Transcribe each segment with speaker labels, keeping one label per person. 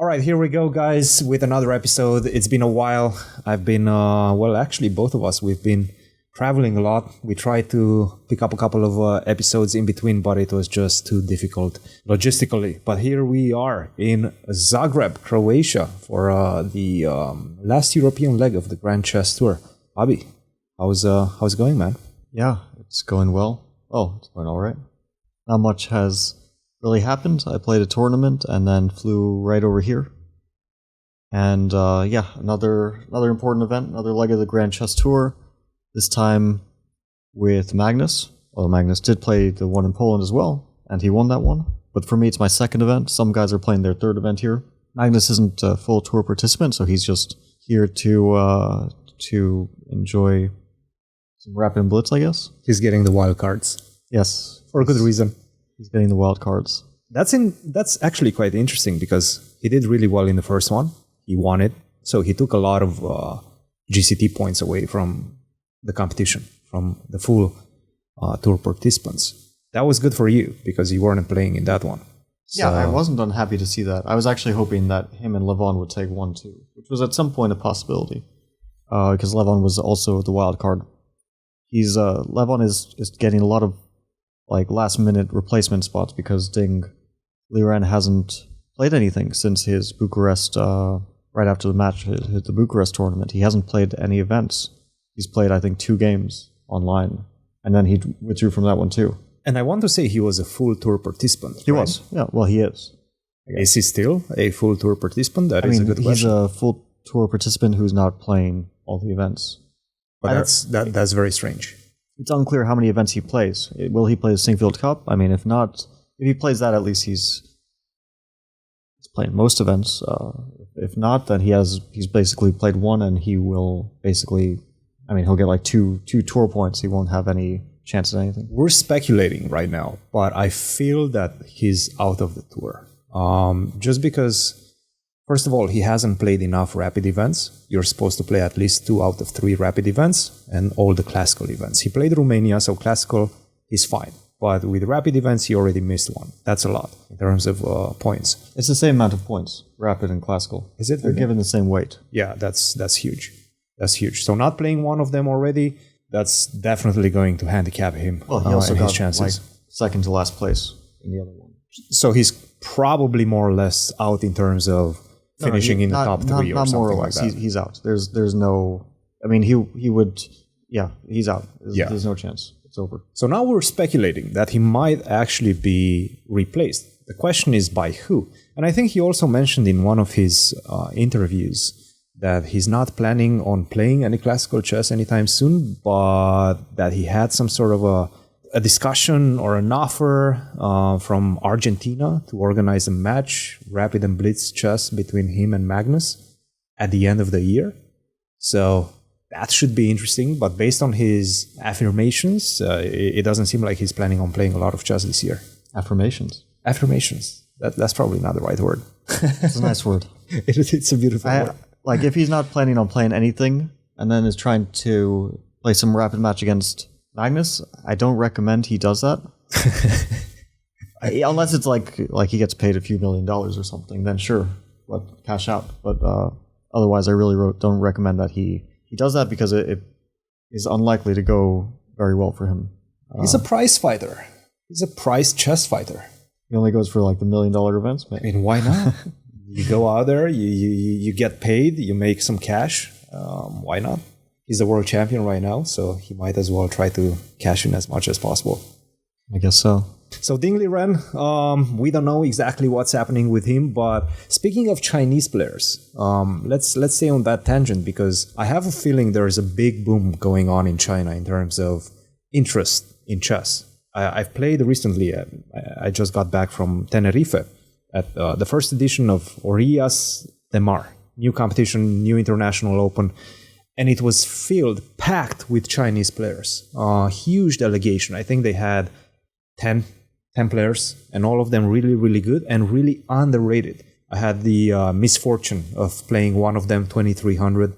Speaker 1: All right, here we go, guys, with another episode. It's been a while. I've been, well, actually, both of us, we've been traveling a lot. We tried to pick up a couple of episodes in between, but it was just too difficult logistically. But here we are in Zagreb, Croatia, for the last European leg of the Grand Chess Tour. Abi, how's it going, man?
Speaker 2: Yeah, it's going well. Oh, it's going all right. Not much has really happened. I played a tournament and then flew right over here. And yeah, another important event, another leg of the Grand Chess Tour. This time with Magnus. Well, Magnus did play the one in Poland as well, and he won that one. But for me, it's my second event. Some guys are playing their third event here. Magnus isn't a full tour participant, so he's just here to enjoy some Rapid and Blitz, I guess.
Speaker 1: He's getting the wild cards.
Speaker 2: Yes.
Speaker 1: For a good reason.
Speaker 2: He's getting the wild cards.
Speaker 1: That's actually quite interesting because he did really well in the first one. He won it. So he took a lot of GCT points away from the competition, from the full tour participants. That was good for you because you weren't playing in that one.
Speaker 2: So, yeah, I wasn't unhappy to see that. I was actually hoping that him and Levon would take 1-2, which was at some point a possibility because Levon was also the wild card. Levon is getting a lot of like last minute replacement spots because Ding Liren hasn't played anything since his Bucharest right after the match, the Bucharest tournament. He hasn't played any events. He's played, I think, 2 games online, and then he withdrew from that one too.
Speaker 1: And I want to say he was a full tour participant.
Speaker 2: He was, yeah. Well, he is.
Speaker 1: Is he still a full tour participant? That is a good question.
Speaker 2: He's a full tour participant who's not playing all the events.
Speaker 1: But that's very strange.
Speaker 2: It's unclear how many events he plays. Will he play the Singfield Cup? I mean, if he plays that, at least he's playing most events. If not, then he's basically played one, and he will basically, he'll get like two tour points. He won't have any chance at anything.
Speaker 1: We're speculating right now, but I feel that he's out of the tour. Just because, first of all, he hasn't played enough rapid events. You're supposed to play at least 2 out of 3 rapid events and all the classical events. He played Romania, so classical, he's fine. But with rapid events, he already missed one. That's a lot in terms of points.
Speaker 2: It's the same amount of points, rapid and classical.
Speaker 1: Is it?
Speaker 2: They're given the same weight.
Speaker 1: Yeah, that's huge. That's huge. So not playing one of them already, that's definitely going to handicap him.
Speaker 2: Well, he also got
Speaker 1: his chances.
Speaker 2: Like second to last place in the other one.
Speaker 1: So he's probably more or less out in terms of finishing in the top 3 or something
Speaker 2: more or less.
Speaker 1: Like that.
Speaker 2: He's out. There's no. He would. Yeah, he's out. There's no chance. It's over.
Speaker 1: So now we're speculating that he might actually be replaced. The question is by who? And I think he also mentioned in one of his interviews that he's not planning on playing any classical chess anytime soon, but that he had some sort of a discussion or an offer from Argentina to organize a match, Rapid and Blitz chess, between him and Magnus at the end of the year. So that should be interesting, but based on his affirmations, it doesn't seem like he's planning on playing a lot of chess this year.
Speaker 2: Affirmations.
Speaker 1: That's probably not the right word.
Speaker 2: It's a nice word.
Speaker 1: It's a beautiful word.
Speaker 2: Like, if he's not planning on playing anything and then is trying to play some rapid match against Magnus, I don't recommend he does that. Unless it's like he gets paid a few $1 million or something, then sure, but cash out. But otherwise, I really don't recommend that he does that because it is unlikely to go very well for him.
Speaker 1: He's a prize fighter. He's a prize chess fighter.
Speaker 2: He only goes for like the $1 million events. Maybe.
Speaker 1: Why not? You go out there, you get paid, you make some cash. Why not? He's the world champion right now, so he might as well try to cash in as much as possible.
Speaker 2: I guess so.
Speaker 1: So Ding Liren, we don't know exactly what's happening with him, but speaking of Chinese players, let's stay on that tangent because I have a feeling there is a big boom going on in China in terms of interest in chess. I've played recently, I just got back from Tenerife at the first edition of Orillas de Mar, new competition, new international open, and it was packed with Chinese players. Huge delegation. I think they had 10 players, and all of them really, really good and really underrated. I had the misfortune of playing one of them, 2300.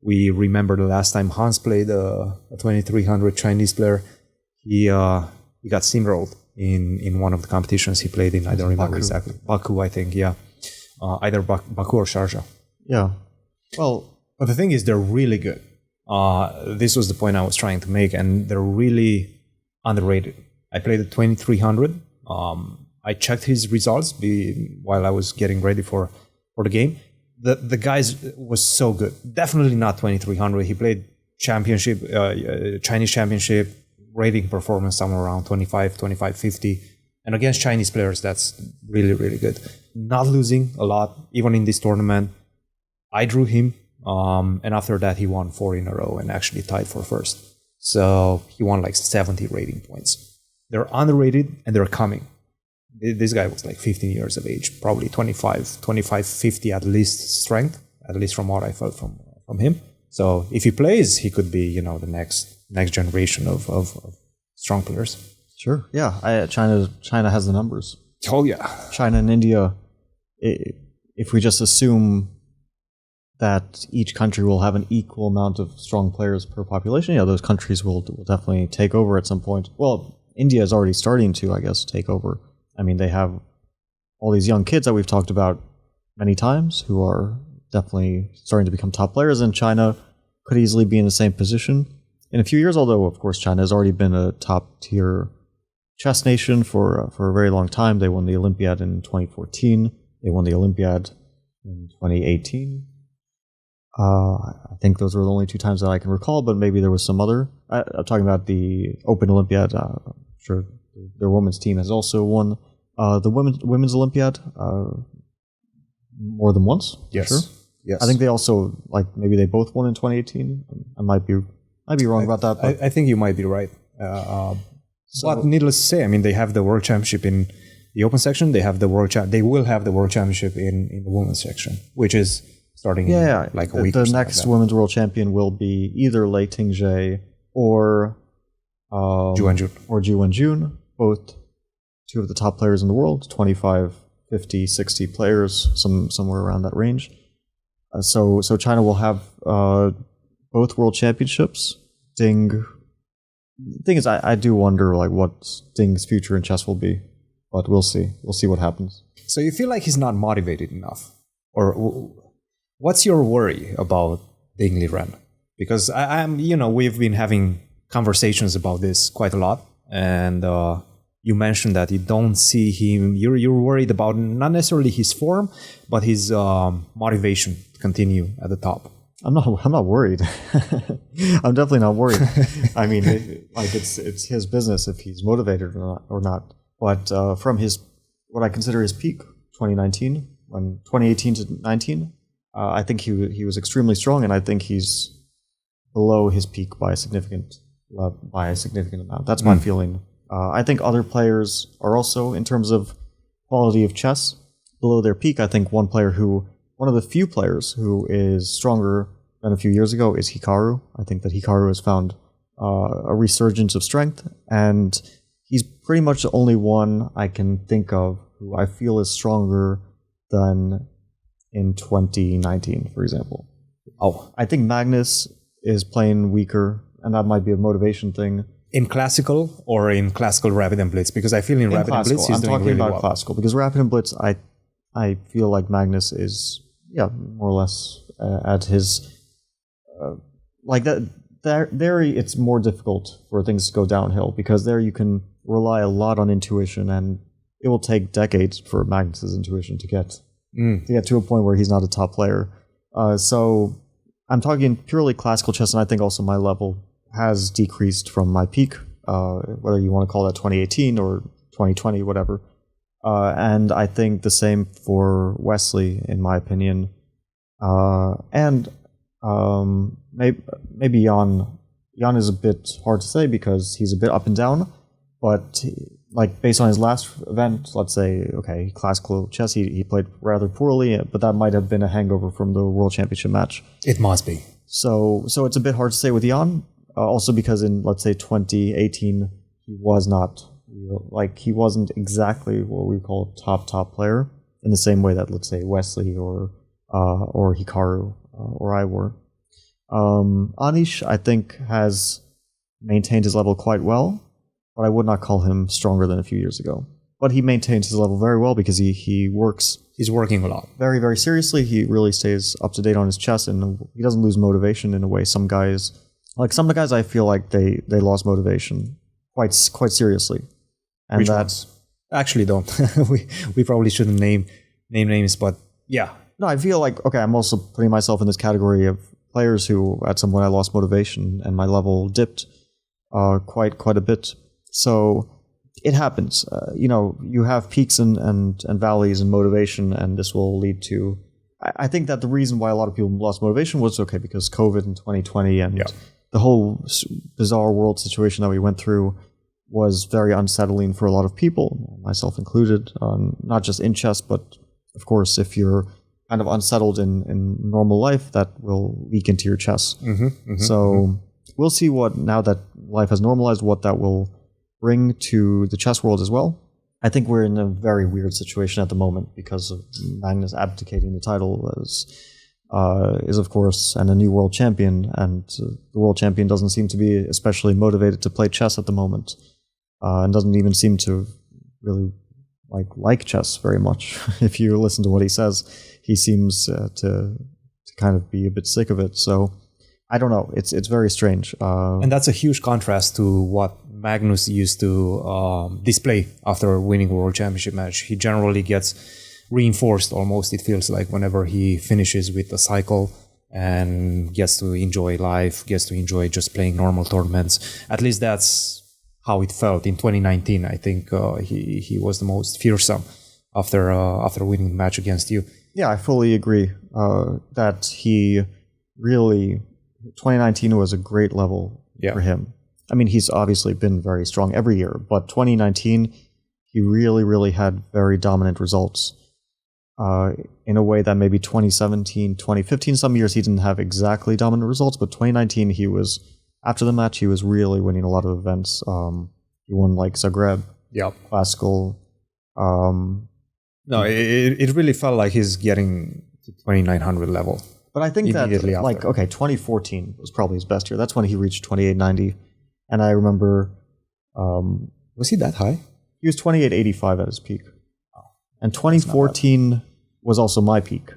Speaker 1: We remember the last time Hans played a 2300 Chinese player. He got steamrolled in one of the competitions he played in. I don't remember exactly. Baku, I think, yeah. either Baku or Sharjah.
Speaker 2: Yeah. Well,
Speaker 1: but the thing is, they're really good. This was the point I was trying to make, and they're really underrated. I played at 2300. I checked his results while I was getting ready for the game. The guy was so good. Definitely not 2300. He played championship, Chinese championship, rating performance somewhere around 2550. And against Chinese players, that's really, really good. Not losing a lot, even in this tournament. I drew him, and after that, he won 4 in a row and actually tied for first. So he won like 70 rating points. They're underrated, and they're coming. This guy was like 15 years of age, probably 25, 50 at least strength, at least from what I felt from him. So if he plays, he could be, the next generation of strong players.
Speaker 2: Sure. Yeah. China has the numbers.
Speaker 1: Oh yeah.
Speaker 2: China and India. If we just assume that each country will have an equal amount of strong players per population, those countries will definitely take over at some point. Well, India is already starting to, I guess, take over. I mean, they have all these young kids that we've talked about many times who are definitely starting to become top players, and China could easily be in the same position in a few years, although, of course, China has already been a top-tier chess nation for a very long time. They won the Olympiad in 2014. They won the Olympiad in 2018. I think those were the only 2 times that I can recall, but maybe there was some other. I'm talking about the Open Olympiad. I'm sure their women's team has also won the women's Olympiad more than once.
Speaker 1: Yes.
Speaker 2: Sure.
Speaker 1: Yes.
Speaker 2: I think they also, maybe they both won in 2018. I might be wrong about that. But
Speaker 1: I think you might be right. But needless to say, I mean, they have the World Championship in the Open section. They have the They will have the World Championship in the women's section, which is starting in like a week.
Speaker 2: The next women's world champion will be either Lei Tingzhe or
Speaker 1: Zhu Wenjun.
Speaker 2: Or Zhu Wenjun, both 2 of the top players in the world, 25, 50, 60 players, somewhere around that range. So China will have both world championships. Ding. The thing is, I do wonder what Ding's future in chess will be, but we'll see. We'll see what happens.
Speaker 1: So you feel like he's not motivated enough, or what's your worry about Ding Liren? Because I'm, we've been having conversations about this quite a lot, and you mentioned that you don't see him. You're worried about not necessarily his form, but his motivation to continue at the top.
Speaker 2: I'm not worried. I'm definitely not worried. I mean, it's his business if he's motivated or not. But from what I consider his peak, 2019, 2018 to 19, I think he was extremely strong, and I think he's below his peak by a significant amount. That's my feeling. I think other players are also, in terms of quality of chess, below their peak. I think one of the few players who is stronger than a few years ago is Hikaru. I think that Hikaru has found a resurgence of strength, and he's pretty much the only one I can think of who I feel is stronger than in 2019, for example. Oh, I think Magnus is playing weaker, and that might be a motivation thing.
Speaker 1: In classical or in classical Rapid and Blitz? Because I feel in Rapid and Blitz he's doing really well.
Speaker 2: I'm talking about classical, because Rapid and Blitz, I feel like Magnus is, more or less at his... like that. There, it's more difficult for things to go downhill, because there you can rely a lot on intuition, and it will take decades for Magnus's intuition to get to a point where he's not a top player. So I'm talking purely classical chess, and I think also my level has decreased from my peak, whether you want to call that 2018 or 2020, whatever. And I think the same for Wesley, in my opinion. And maybe Jan. Jan is a bit hard to say because he's a bit up and down, but based on his last event, let's say, okay, classical chess, he played rather poorly, but that might have been a hangover from the World Championship match.
Speaker 1: It must be.
Speaker 2: So it's a bit hard to say with Jan, also because in, let's say, 2018, he was not, he wasn't exactly what we call a top player in the same way that, let's say, Wesley or Hikaru or I were. Anish, I think, has maintained his level quite well, but I would not call him stronger than a few years ago. but he maintains his level very well because he works.
Speaker 1: He's working a lot.
Speaker 2: Very, very seriously. He really stays up to date on his chess, and he doesn't lose motivation in a way some guys, like some of the guys, I feel like they lost motivation quite seriously. And
Speaker 1: Which
Speaker 2: that's
Speaker 1: ones? Actually, don't. we probably shouldn't name names, but yeah.
Speaker 2: No, I feel like, okay, I'm also putting myself in this category of players who at some point I lost motivation and my level dipped quite a bit. So it happens. You have peaks and valleys in motivation, and this will lead to... I think that the reason why a lot of people lost motivation was, okay, because COVID in 2020 and the whole bizarre world situation that we went through was very unsettling for a lot of people, myself included, not just in chess, but of course, if you're kind of unsettled in normal life, that will leak into your chess. We'll see now that life has normalized, what that will bring to the chess world as well. I think we're in a very weird situation at the moment because of Magnus abdicating the title is of course, and a new world champion, and the world champion doesn't seem to be especially motivated to play chess at the moment, and doesn't even seem to really like chess very much. If you listen to what he says, he seems to kind of be a bit sick of it. So I don't know. It's very strange.
Speaker 1: And that's a huge contrast to what Magnus used to display after winning a world championship match. He generally gets reinforced almost, it feels like, whenever he finishes with a cycle and gets to enjoy life, gets to enjoy just playing normal tournaments. At least that's how it felt in 2019. I think he was the most fearsome after winning the match against you.
Speaker 2: Yeah, I fully agree that he really... 2019 was a great level for him. I mean, he's obviously been very strong every year, but 2019, he really, really had very dominant results in a way that maybe 2017, 2015, some years he didn't have exactly dominant results, but 2019, after the match, he was really winning a lot of events. He won like Zagreb, Classical.
Speaker 1: No, it really felt like he's getting to 2900 level.
Speaker 2: But I think that, 2014 was probably his best year. That's when he reached 2890. And I remember...
Speaker 1: was he that high?
Speaker 2: He was 2885 at his peak. And 2014 was also my peak.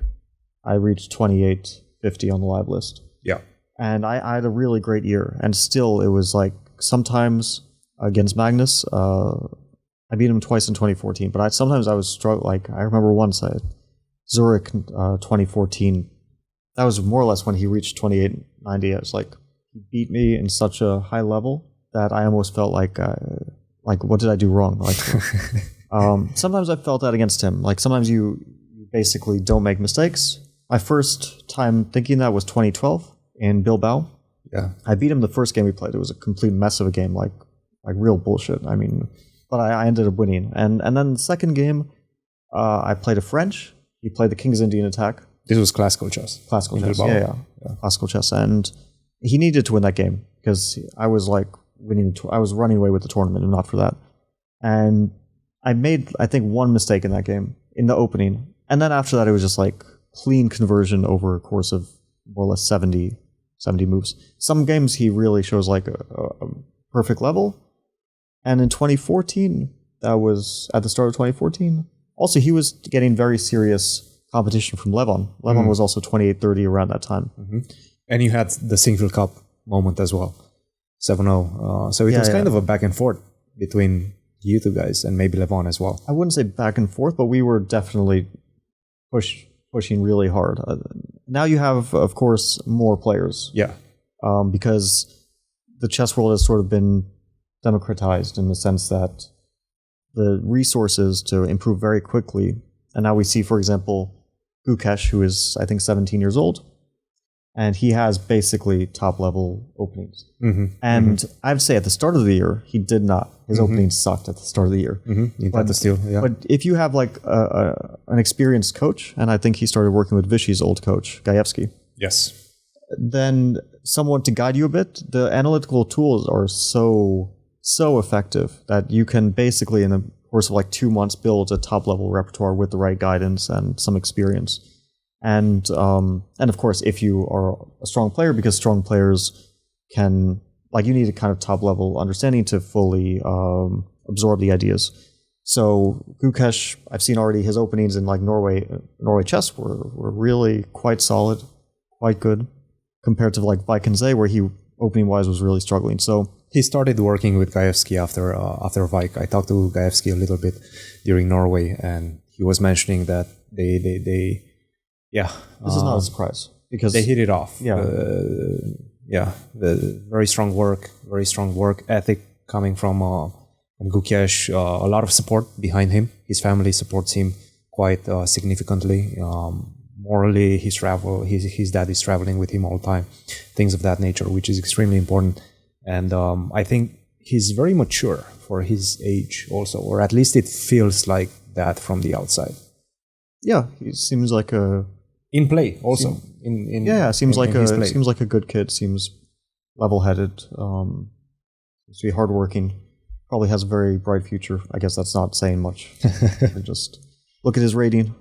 Speaker 2: I reached 2850 on the live list.
Speaker 1: Yeah.
Speaker 2: And I had a really great year. And still, it was like, sometimes against Magnus, I beat him twice in 2014. But sometimes I was struggling. Like, I remember once, Zurich 2014... That was more or less when he reached 2890. I was like, he beat me in such a high level that I almost felt like what did I do wrong? Like, sometimes I felt that against him. Like, sometimes you basically don't make mistakes. My first time thinking that was 2012 in Bilbao.
Speaker 1: Yeah,
Speaker 2: I beat him the first game we played. It was a complete mess of a game, like real bullshit. I mean, but I ended up winning. And then the second game, I played a French. He played the King's Indian attack.
Speaker 1: This was classical chess.
Speaker 2: Classical chess, yeah. Classical chess. And he needed to win that game because I was like I was running away with the tournament and not for that. And I made, I think, one mistake in that game in the opening. And then after that, it was just like clean conversion over a course of more or less 70 moves. Some games he really shows like a perfect level. And in 2014, that was at the start of 2014, also he was getting very serious competition from Levon. Levon was also 28-30 around that time.
Speaker 1: And you had the Single Cup moment as well, 7-0. So it was kind of a back and forth between you two guys and maybe Levon as well.
Speaker 2: I wouldn't say back and forth, but we were definitely pushing really hard. Now you have, of course, more players.
Speaker 1: Yeah.
Speaker 2: Because the chess world has sort of been democratized in the sense that the resources to improve very quickly. And now we see, for example, Gukesh, who is, I think, 17 years old, and he has basically top-level openings. And I would say at the start of the year, he did not. His openings sucked at the start of the year. But if you have like an experienced coach, and I think he started working with Vichy's old coach, Gajewski.
Speaker 1: Yes.
Speaker 2: Then someone to guide you a bit, the analytical tools are so effective that you can basically, in a course of like 2 months, build a top-level repertoire with the right guidance and some experience. And of course, if you are a strong player, because strong players can, like, you need a kind of top-level understanding to fully absorb the ideas. So Gukesh, I've seen already his openings in like Norway chess were really quite solid, quite good, compared to like Vikenze, where he opening wise was really struggling. So
Speaker 1: he started working with Gaevsky after Vike. I talked to Gaevsky a little bit during Norway, and he was mentioning that they
Speaker 2: this is not a surprise because
Speaker 1: they hit it off.
Speaker 2: Yeah,
Speaker 1: the very strong work ethic coming from Gukesh. A lot of support behind him. His family supports him quite significantly. Morally, his dad is traveling with him all the time. Things of that nature, which is extremely important. And I think he's very mature for his age also, or at least it feels like that from the outside.
Speaker 2: Yeah, he seems like a...
Speaker 1: In play also.
Speaker 2: Seems like a good kid. Seems level-headed. Seems to be hardworking. Probably has a very bright future. I guess that's not saying much. Just look at his rating.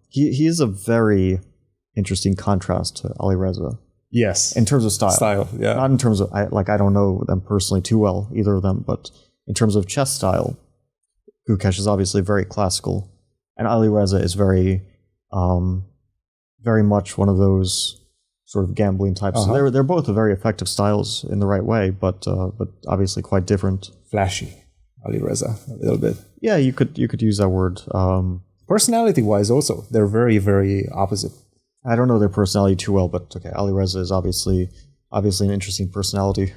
Speaker 2: He is a very interesting contrast to Alireza.
Speaker 1: Yes.
Speaker 2: In terms of style.
Speaker 1: Yeah.
Speaker 2: Not in terms of, I don't know them personally too well, either of them, but in terms of chess style, Gukesh is obviously very classical, and Alireza is very much one of those sort of gambling types.
Speaker 1: Uh-huh.
Speaker 2: So they're both very effective styles in the right way, but obviously quite different.
Speaker 1: Flashy, Alireza, a little bit.
Speaker 2: Yeah, you could use that word.
Speaker 1: Personality-wise also, they're very, very opposite.
Speaker 2: I don't know their personality too well, but okay, Alireza is obviously an interesting personality.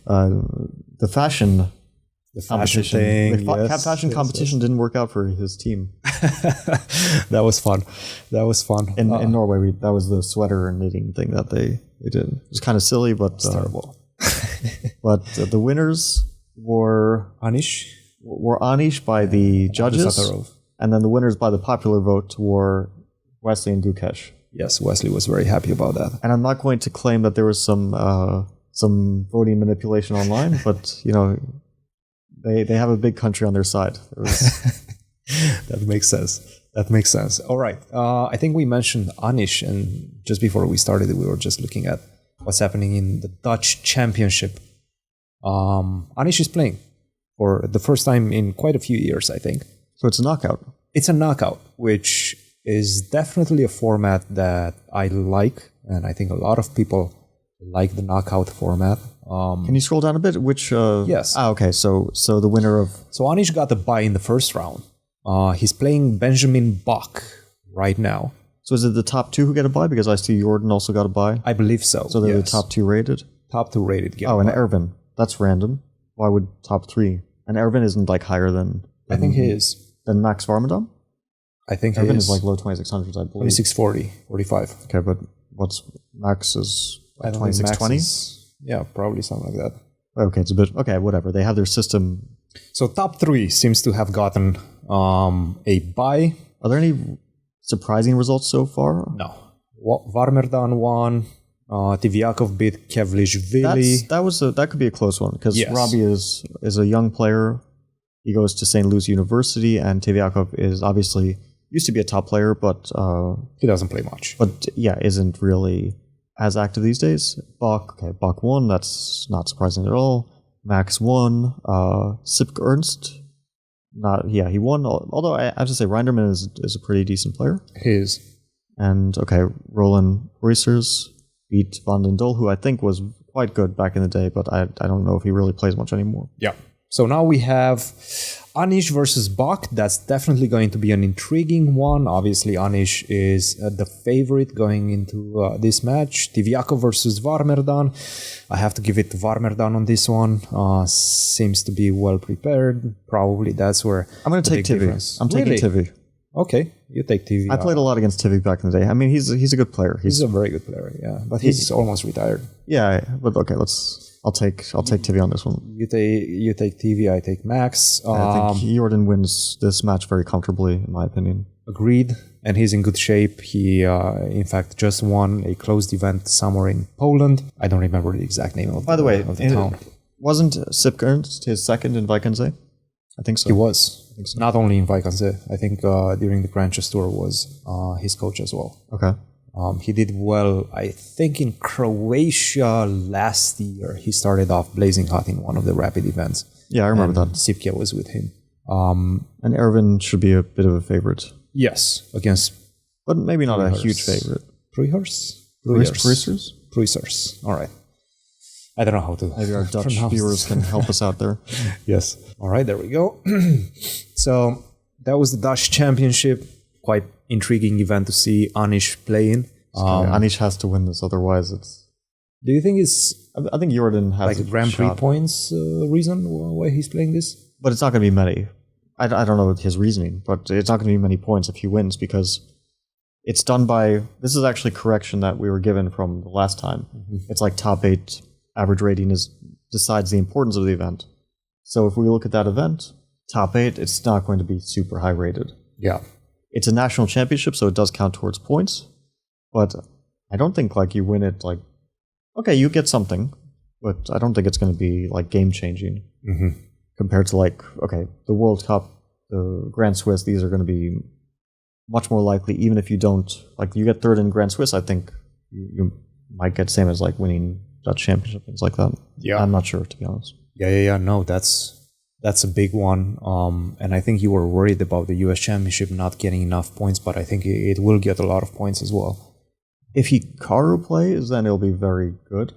Speaker 2: The fashion competition,
Speaker 1: thing,
Speaker 2: fashion competition didn't work out for his team.
Speaker 1: That was fun.
Speaker 2: In Norway, that was the sweater and knitting thing that they did. It was kind of silly, but
Speaker 1: it's terrible.
Speaker 2: But the winners were Anish by the judges, and then the winners by the popular vote were Wesley and Gukesh.
Speaker 1: Yes, Wesley was very happy about that.
Speaker 2: And I'm not going to claim that there was some voting manipulation online, but they have a big country on their side.
Speaker 1: That makes sense. All right. I think we mentioned Anish, and just before we started, we were just looking at what's happening in the Dutch Championship. Anish is playing for the first time in quite a few years, I think.
Speaker 2: So it's a knockout.
Speaker 1: It's a knockout, which is definitely a format that I like, and I think a lot of people like the knockout format.
Speaker 2: Can you scroll down a bit? Which?
Speaker 1: Yes.
Speaker 2: Okay. So the winner of...
Speaker 1: So Anish got the bye in the first round. He's playing Benjamin Bach right now.
Speaker 2: So is it the top two who get a bye? Because I see Jordan also got a bye.
Speaker 1: I believe so.
Speaker 2: So they're the top two rated?
Speaker 1: Top two rated.
Speaker 2: Oh, and Ervin. That's random. Why would top three? And Ervin isn't like higher than
Speaker 1: I think he is.
Speaker 2: Than Max Varmedam?
Speaker 1: I think
Speaker 2: Ervin
Speaker 1: he
Speaker 2: is like low 2600s, I believe.
Speaker 1: 2640, 45.
Speaker 2: Okay, but what's Max is like
Speaker 1: 2620? Yeah, probably something like that.
Speaker 2: Okay, it's a bit... Okay, whatever. They have their system.
Speaker 1: So top three seems to have gotten a bye.
Speaker 2: Are there any surprising results so far?
Speaker 1: No. Varmerdan won. Tiviakov beat Kevlishvili.
Speaker 2: That could be a close one, because
Speaker 1: Yes.
Speaker 2: Robbie is a young player. He goes to St. Louis University, and Tiviakov is obviously used to be a top player, but
Speaker 1: He doesn't play much.
Speaker 2: But yeah, isn't really as active these days. Bach won. That's not surprising at all. Max won. Sipke Ernst, he won. Although I have to say, Reinderman is a pretty decent player.
Speaker 1: He is.
Speaker 2: And okay, Roland Reusers beat Van den Dol, who I think was quite good back in the day, but I don't know if he really plays much anymore.
Speaker 1: Yeah. So now we have Anish versus Bach. That's definitely going to be an intriguing one. Obviously, Anish is the favorite going into this match. Tiviakov versus Varmerdan. I have to give it to Varmerdan on this one. Seems to be well prepared. Probably that's where
Speaker 2: I'm going to take Tivi.
Speaker 1: Difference.
Speaker 2: I'm taking Tivi.
Speaker 1: Okay, you take Tivi.
Speaker 2: I played a lot against Tivi back in the day. I mean, he's a good player.
Speaker 1: He's a very good player, yeah. But he's almost retired.
Speaker 2: Yeah, but okay, I'll take Tivi on this one.
Speaker 1: You take TV, I take Max.
Speaker 2: I think Jordan wins this match very comfortably, in my opinion.
Speaker 1: Agreed, and he's in good shape. He, in fact, just won a closed event somewhere in Poland. I don't remember the exact name of the town.
Speaker 2: Wasn't Sipke Ernst his second in Vikenze? I think so.
Speaker 1: He was. I think so. Not only in Vikenze. I think during the Grand Chess Tour was his coach as well.
Speaker 2: Okay.
Speaker 1: He did well, I think, in Croatia last year. He started off blazing hot in one of the Rapid events.
Speaker 2: Yeah, I remember that.
Speaker 1: Sipke was with him.
Speaker 2: And Erwin should be a bit of a favorite.
Speaker 1: Yes, against...
Speaker 2: But maybe not a huge favorite.
Speaker 1: Pruisers. All right. I don't know how to...
Speaker 2: Maybe our Dutch viewers can help us out there.
Speaker 1: Yes. All right, there we go. So that was the Dutch Championship. Quite intriguing event to see Anish playing.
Speaker 2: Anish has to win this, otherwise it's...
Speaker 1: Do you think it's...
Speaker 2: I think Jordan has
Speaker 1: like a Grand Prix points reason why he's playing this?
Speaker 2: But it's not going to be many. I don't know his reasoning, but it's not going to be many points if he wins because it's done by... This is actually correction that we were given from the last time. Mm-hmm. It's like top 8 average rating decides the importance of the event. So if we look at that event, top 8, it's not going to be super high rated.
Speaker 1: Yeah.
Speaker 2: It's a national championship, so it does count towards points. But I don't think like you win it like... Okay, you get something, but I don't think it's going to be like game-changing. Mm-hmm. Compared to like, okay, the World Cup, the Grand Swiss, these are going to be much more likely, even if you don't, like you get third in Grand Swiss, I think you might get same as like winning Dutch Championship, things like that. Yeah. I'm not sure, to be honest.
Speaker 1: Yeah. No, that's a big one. And I think you were worried about the US Championship not getting enough points, but I think it will get a lot of points as well.
Speaker 2: If Hikaru plays, then it'll be very good.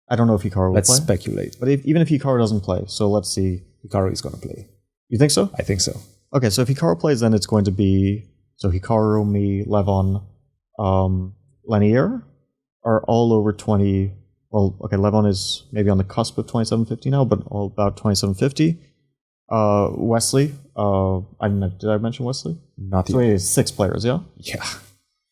Speaker 2: I don't know if Hikaru will play.
Speaker 1: Let's speculate.
Speaker 2: But even if Hikaru doesn't play, so let's see.
Speaker 1: Hikaru is going to play.
Speaker 2: You think so?
Speaker 1: I think so.
Speaker 2: Okay, so if Hikaru plays, then it's going to be... So Hikaru, me, Levon, Lanier are all over 20... Well, okay, Levon is maybe on the cusp of 2750 now, but all about 2750. Wesley, did I mention Wesley?
Speaker 1: Not
Speaker 2: so wait, 6 players, yeah?
Speaker 1: Yeah.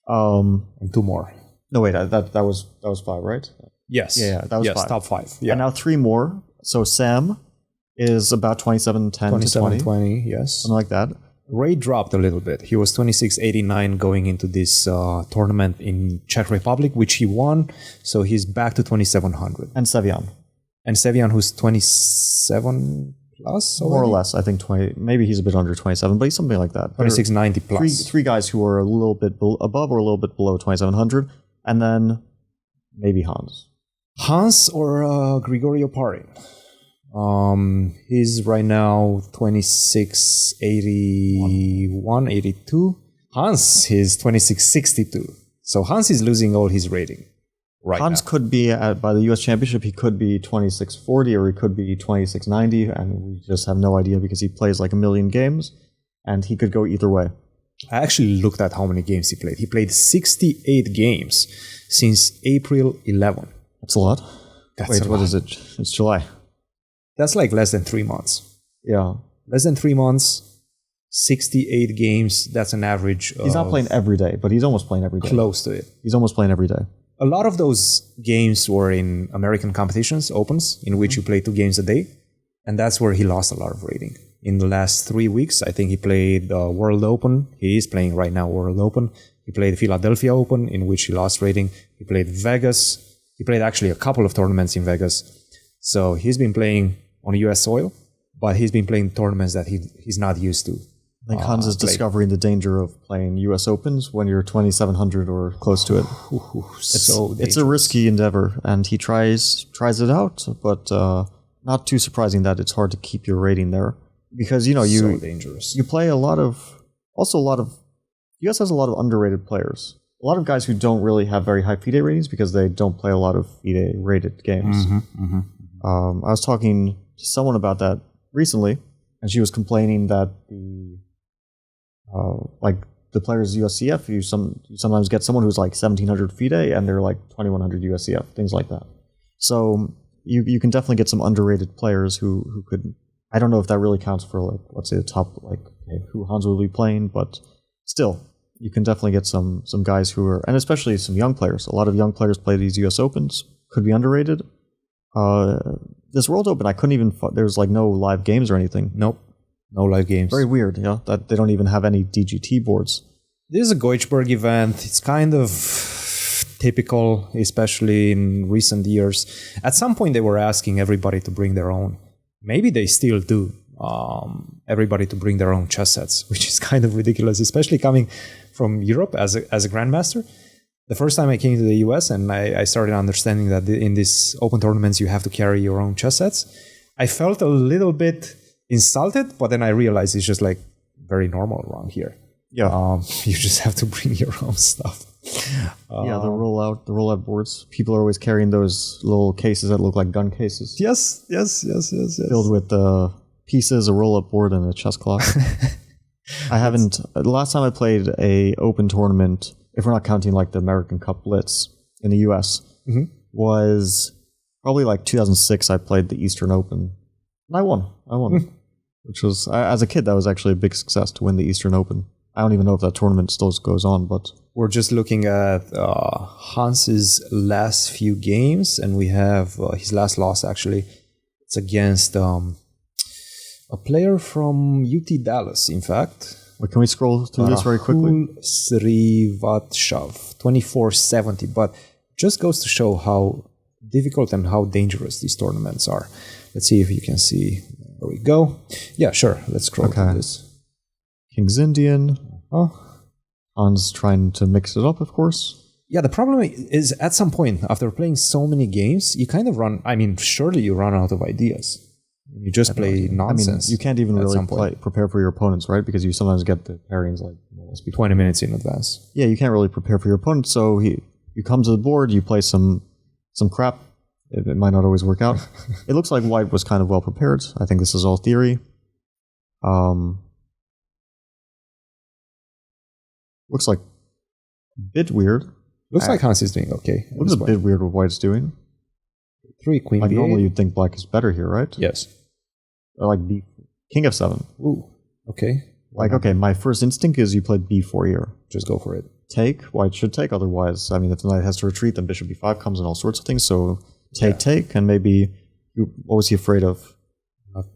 Speaker 1: And 2 more.
Speaker 2: No, wait, that was 5, right?
Speaker 1: Yes.
Speaker 2: Yeah, that was 5.
Speaker 1: Top 5. Yeah.
Speaker 2: And now 3 more. So Sam is about 2710 to 20.
Speaker 1: Yes.
Speaker 2: Something like that.
Speaker 1: Ray dropped a little bit. He was 2689 going into this tournament in Czech Republic, which he won. So he's back to 2700.
Speaker 2: And Sevian,
Speaker 1: who's 27 plus already?
Speaker 2: More or less, I think 20. Maybe he's a bit under 27, but he's something like that.
Speaker 1: 2690 plus.
Speaker 2: Three guys who are a little bit above or a little bit below 2700. And then maybe Hans or Gregorio Parin. He's right now 2681, 82. Hans is 2662. So Hans is losing all his rating right now. Hans could be by the US Championship, he could be 2640 or he could be 2690, and we just have no idea because he plays like a million games and he could go either way.
Speaker 1: I actually looked at how many games he played. He played 68 games since April 11.
Speaker 2: That's a lot. Wait, what is it? It's July.
Speaker 1: That's like less than 3 months.
Speaker 2: Yeah.
Speaker 1: Less than 3 months, 68 games. That's an average.
Speaker 2: He's not playing every day, but he's almost playing every day.
Speaker 1: Close to it.
Speaker 2: He's almost playing every day.
Speaker 1: A lot of those games were in American competitions, Opens, in which you play 2 games a day. And that's where he lost a lot of rating. In the last 3 weeks, I think he played World Open. He is playing right now World Open. He played Philadelphia Open, in which he lost rating. He played Vegas. He played actually a couple of tournaments in Vegas. So he's been playing on US soil, but he's been playing tournaments that he's not used to.
Speaker 2: I think Hans is discovering the danger of playing US Opens when you're 2700 or close to it. It's a risky endeavor, and he tries it out, but not too surprising that it's hard to keep your rating there. Because, so dangerous. You play US has a lot of underrated players. A lot of guys who don't really have very high FIDE ratings because they don't play a lot of FIDE rated games. I was talking to someone about that recently, and she was complaining that the players USCF, you sometimes get someone who's like 1700 FIDE and they're like 2100 USCF, things like that. So you can definitely get some underrated players who could. I don't know if that really counts for like, let's say the top, like who Hans will be playing, but still, you can definitely get some guys who are, and especially some young players. A lot of young players play these US Opens, could be underrated. This World Open, I couldn't even, there's like no live games or anything.
Speaker 1: Nope. No live games.
Speaker 2: Very weird, that they don't even have any DGT boards.
Speaker 1: This is a Goichberg event. It's kind of typical, especially in recent years. At some point, they were asking everybody to bring their own. Maybe they still do. Everybody to bring their own chess sets, which is kind of ridiculous, especially coming from Europe as a grandmaster. The first time I came to the US and I started understanding that in these open tournaments you have to carry your own chess sets, I felt a little bit insulted, but then I realized it's just like very normal around here.
Speaker 2: Yeah.
Speaker 1: You just have to bring your own stuff.
Speaker 2: Yeah, the rollout boards. People are always carrying those little cases that look like gun cases.
Speaker 1: Yes.
Speaker 2: Filled with pieces, a roll-up board, and a chess clock. I haven't. The last time I played a open tournament, if we're not counting like the American Cup Blitz in the U.S., was probably like 2006. I played the Eastern Open, and I won. Which was, as a kid, that was actually a big success to win the Eastern Open. I don't even know if that tournament still goes on, but
Speaker 1: we're just looking at Hans's last few games, and we have his last loss. Actually, it's against a player from UT Dallas. In fact,
Speaker 2: can we scroll through this very quickly?
Speaker 1: Srivatshov, 24-70, but just goes to show how difficult and how dangerous these tournaments are. Let's see if you can see. There we go. Yeah, sure. Let's scroll through this.
Speaker 2: King's Indian. Hans trying to mix it up, of course.
Speaker 1: Yeah, the problem is at some point, after playing so many games, you kind of run, surely you run out of ideas. You just play nonsense.
Speaker 2: You can't even really prepare for your opponents, right? Because you sometimes get the pairings like
Speaker 1: 20 minutes in advance.
Speaker 2: Yeah, you can't really prepare for your opponent, so you come to the board, you play some crap. It might not always work out. It looks like White was kind of well prepared. I think this is all theory. Looks like a bit weird.
Speaker 1: Looks like Hans is doing okay.
Speaker 2: Looks a bit weird what White's doing.
Speaker 1: 3 Queen
Speaker 2: like
Speaker 1: B8.
Speaker 2: Normally you'd think Black is better here, right?
Speaker 1: Yes.
Speaker 2: Or like King F7.
Speaker 1: Ooh, okay.
Speaker 2: Okay, my first instinct is you played B4 here.
Speaker 1: Just go for it.
Speaker 2: Take. White should take, otherwise, if the knight has to retreat, then bishop B5 comes and all sorts of things. So take, and maybe, what was he afraid of?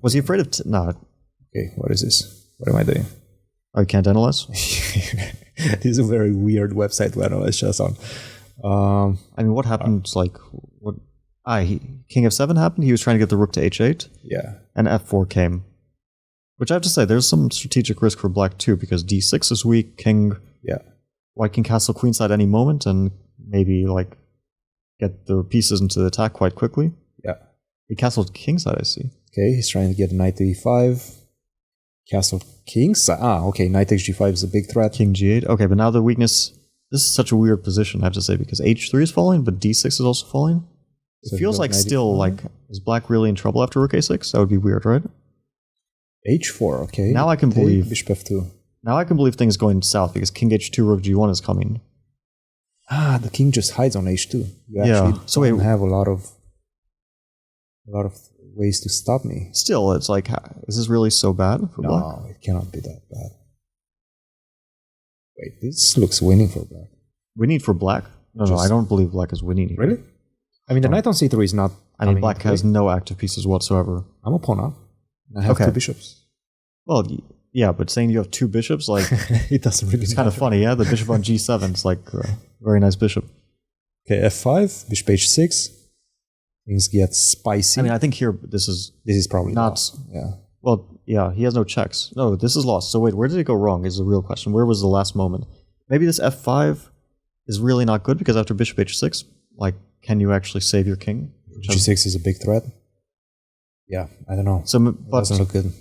Speaker 2: Was he afraid of, no.
Speaker 1: Okay, what is this? What am I doing?
Speaker 2: Oh, you can't analyze?
Speaker 1: This is a very weird website to analyze chess on.
Speaker 2: What happened, King F7 happened, he was trying to get the rook to H8.
Speaker 1: Yeah.
Speaker 2: And F4 came. Which I have to say, there's some strategic risk for Black too, because D6 is weak, White can castle queenside any moment, and maybe, get the pieces into the attack quite quickly.
Speaker 1: Yeah.
Speaker 2: He castled kingside, I see.
Speaker 1: Okay, he's trying to get knight to E5. Castle kingside. Okay, knight takes G5 is a big threat.
Speaker 2: King G8. Okay, but now the weakness... This is such a weird position, I have to say, because H3 is falling, but D6 is also falling. It feels like still, is Black really in trouble after Rook A6? That would be weird, right?
Speaker 1: H4, okay.
Speaker 2: Now I can believe...
Speaker 1: Bishop F2.
Speaker 2: Now I can believe things going south, because King H2, Rook G1 is coming.
Speaker 1: The king just hides on H2. You actually don't have a lot of ways to stop me.
Speaker 2: Still, it's like, is this really so bad for Black?
Speaker 1: No, it cannot be that bad. Wait, this looks winning for Black.
Speaker 2: Winning for Black? No, I don't believe Black is winning here.
Speaker 1: Really? The knight on C3 is not...
Speaker 2: Black has no active pieces whatsoever.
Speaker 1: I'm a pawn up. I have 2 bishops.
Speaker 2: Well, yeah, but saying you have 2 bishops,
Speaker 1: it doesn't really
Speaker 2: It's kind of funny, yeah? The bishop on G7 is very nice bishop.
Speaker 1: Okay, F5, bishop H6. Things get spicy.
Speaker 2: I think here, this is
Speaker 1: probably
Speaker 2: not...
Speaker 1: lost. Yeah.
Speaker 2: Well, yeah, he has no checks. No, this is lost. So wait, where did it go wrong is the real question. Where was the last moment? Maybe this F5 is really not good, because after bishop H6, can you actually save your king?
Speaker 1: G6 is a big threat. Yeah, I don't know.
Speaker 2: But
Speaker 1: doesn't look good.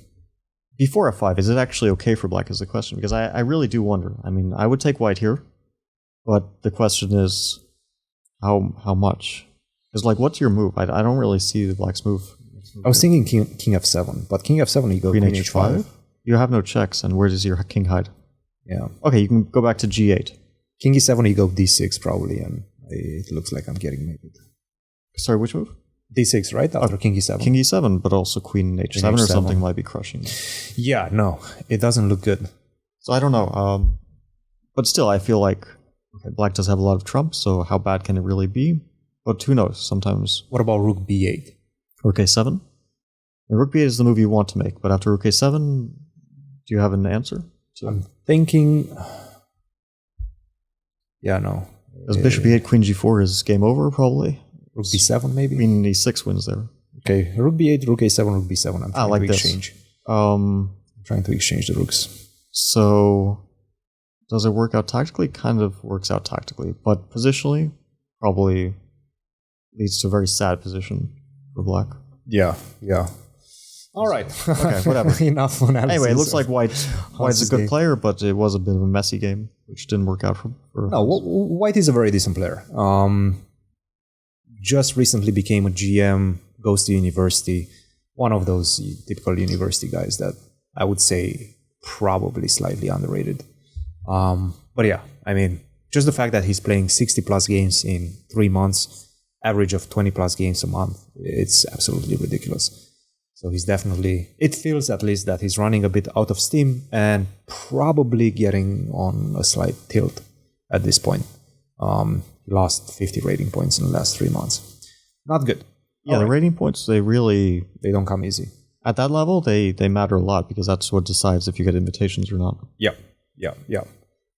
Speaker 2: Before F5, is it actually okay for Black is the question? Because I really do wonder. I would take White here, but the question is how much? Because what's your move? I don't really see the Black's move.
Speaker 1: I was thinking King F7, but King F7 you go Queen H5.
Speaker 2: You have no checks, and where does your king hide?
Speaker 1: Yeah.
Speaker 2: Okay, you can go back to G8.
Speaker 1: King E7 you go D6 probably, and it looks like I'm getting mated.
Speaker 2: Sorry, which move?
Speaker 1: D6, right? After King E7.
Speaker 2: King E7, but also Queen H7 or something might be crushing.
Speaker 1: Yeah, no, it doesn't look good.
Speaker 2: So I don't know. But still, I feel like Black does have a lot of trumps, so how bad can it really be? But who knows? Sometimes.
Speaker 1: What about Rook B8?
Speaker 2: Rook A7? Rook B8 is the move you want to make, but after Rook A7, do you have an answer?
Speaker 1: I'm thinking... Yeah, no.
Speaker 2: As Bishop E8, Queen G4 is game over, probably.
Speaker 1: Rook B7, maybe?
Speaker 2: Queen E6 wins there.
Speaker 1: Okay, Rook B8, Rook A7, Rook B7. I'm trying to exchange.
Speaker 2: I'm
Speaker 1: trying to exchange the rooks.
Speaker 2: So, does it work out tactically? Kind of works out tactically, but positionally, probably leads to a very sad position for Black.
Speaker 1: Yeah. All right.
Speaker 2: Okay, whatever.
Speaker 1: Enough analysis.
Speaker 2: Anyway, it looks like White's a good
Speaker 1: game.
Speaker 2: player, but it was a bit of a messy game, which didn't work out for
Speaker 1: No, White is a very decent player. Just recently became a GM, goes to university. One of those typical university guys that I would say probably slightly underrated. But yeah, I mean, just the fact that he's playing 60 plus games in 3 months, average of 20 plus games a month, it's absolutely ridiculous. So he's definitely, it feels at least that he's running a bit out of steam and probably getting on a slight tilt at this point. He lost 50 rating points in the last 3 months. Not good.
Speaker 2: Yeah, the rating points, they
Speaker 1: don't come easy.
Speaker 2: At that level, they matter a lot because that's what decides if you get invitations or not.
Speaker 1: Yeah.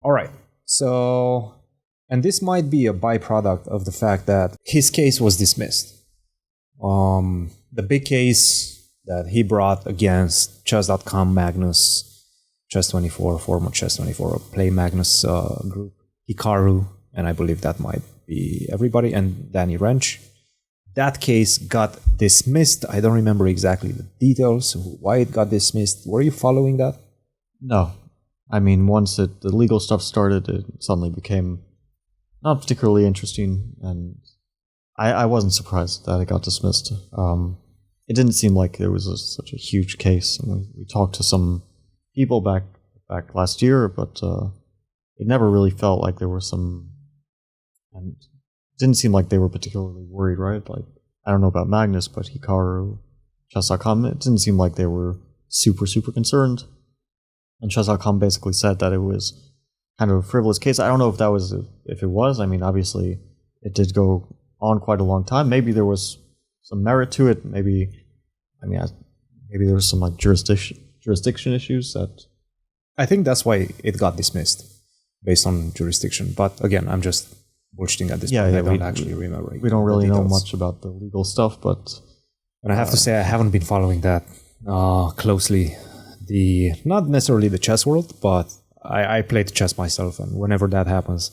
Speaker 1: All right. So, and this might be a byproduct of the fact that his case was dismissed. The big case that he brought against chess.com Magnus, chess24, former chess24, Play Magnus group, Hikaru, and I believe that might be everybody, and Danny Wrench. That case got dismissed. I don't remember exactly the details, why it got dismissed. Were you following that?
Speaker 2: No. I mean, once the legal stuff started, it suddenly became not particularly interesting, and I wasn't surprised that it got dismissed. It didn't seem like there was such a huge case. And we talked to some people back last year, but it never really felt like there were some... And it didn't seem like they were particularly worried, right? Like, I don't know about Magnus, but Hikaru, chess.com, it didn't seem like they were super, super concerned. And chess.com basically said that it was kind of a frivolous case. I don't know if it was. I mean, obviously, it did go on quite a long time. Maybe there was some merit to it. Maybe there was some like jurisdiction issues that...
Speaker 1: I think that's why it got dismissed, based on jurisdiction. But again, I'm just bullshitting at this point. I don't actually remember.
Speaker 2: We don't really know much about the legal stuff, but...
Speaker 1: And I have to say, I haven't been following that closely. Not necessarily the chess world, but I play chess myself, and whenever that happens,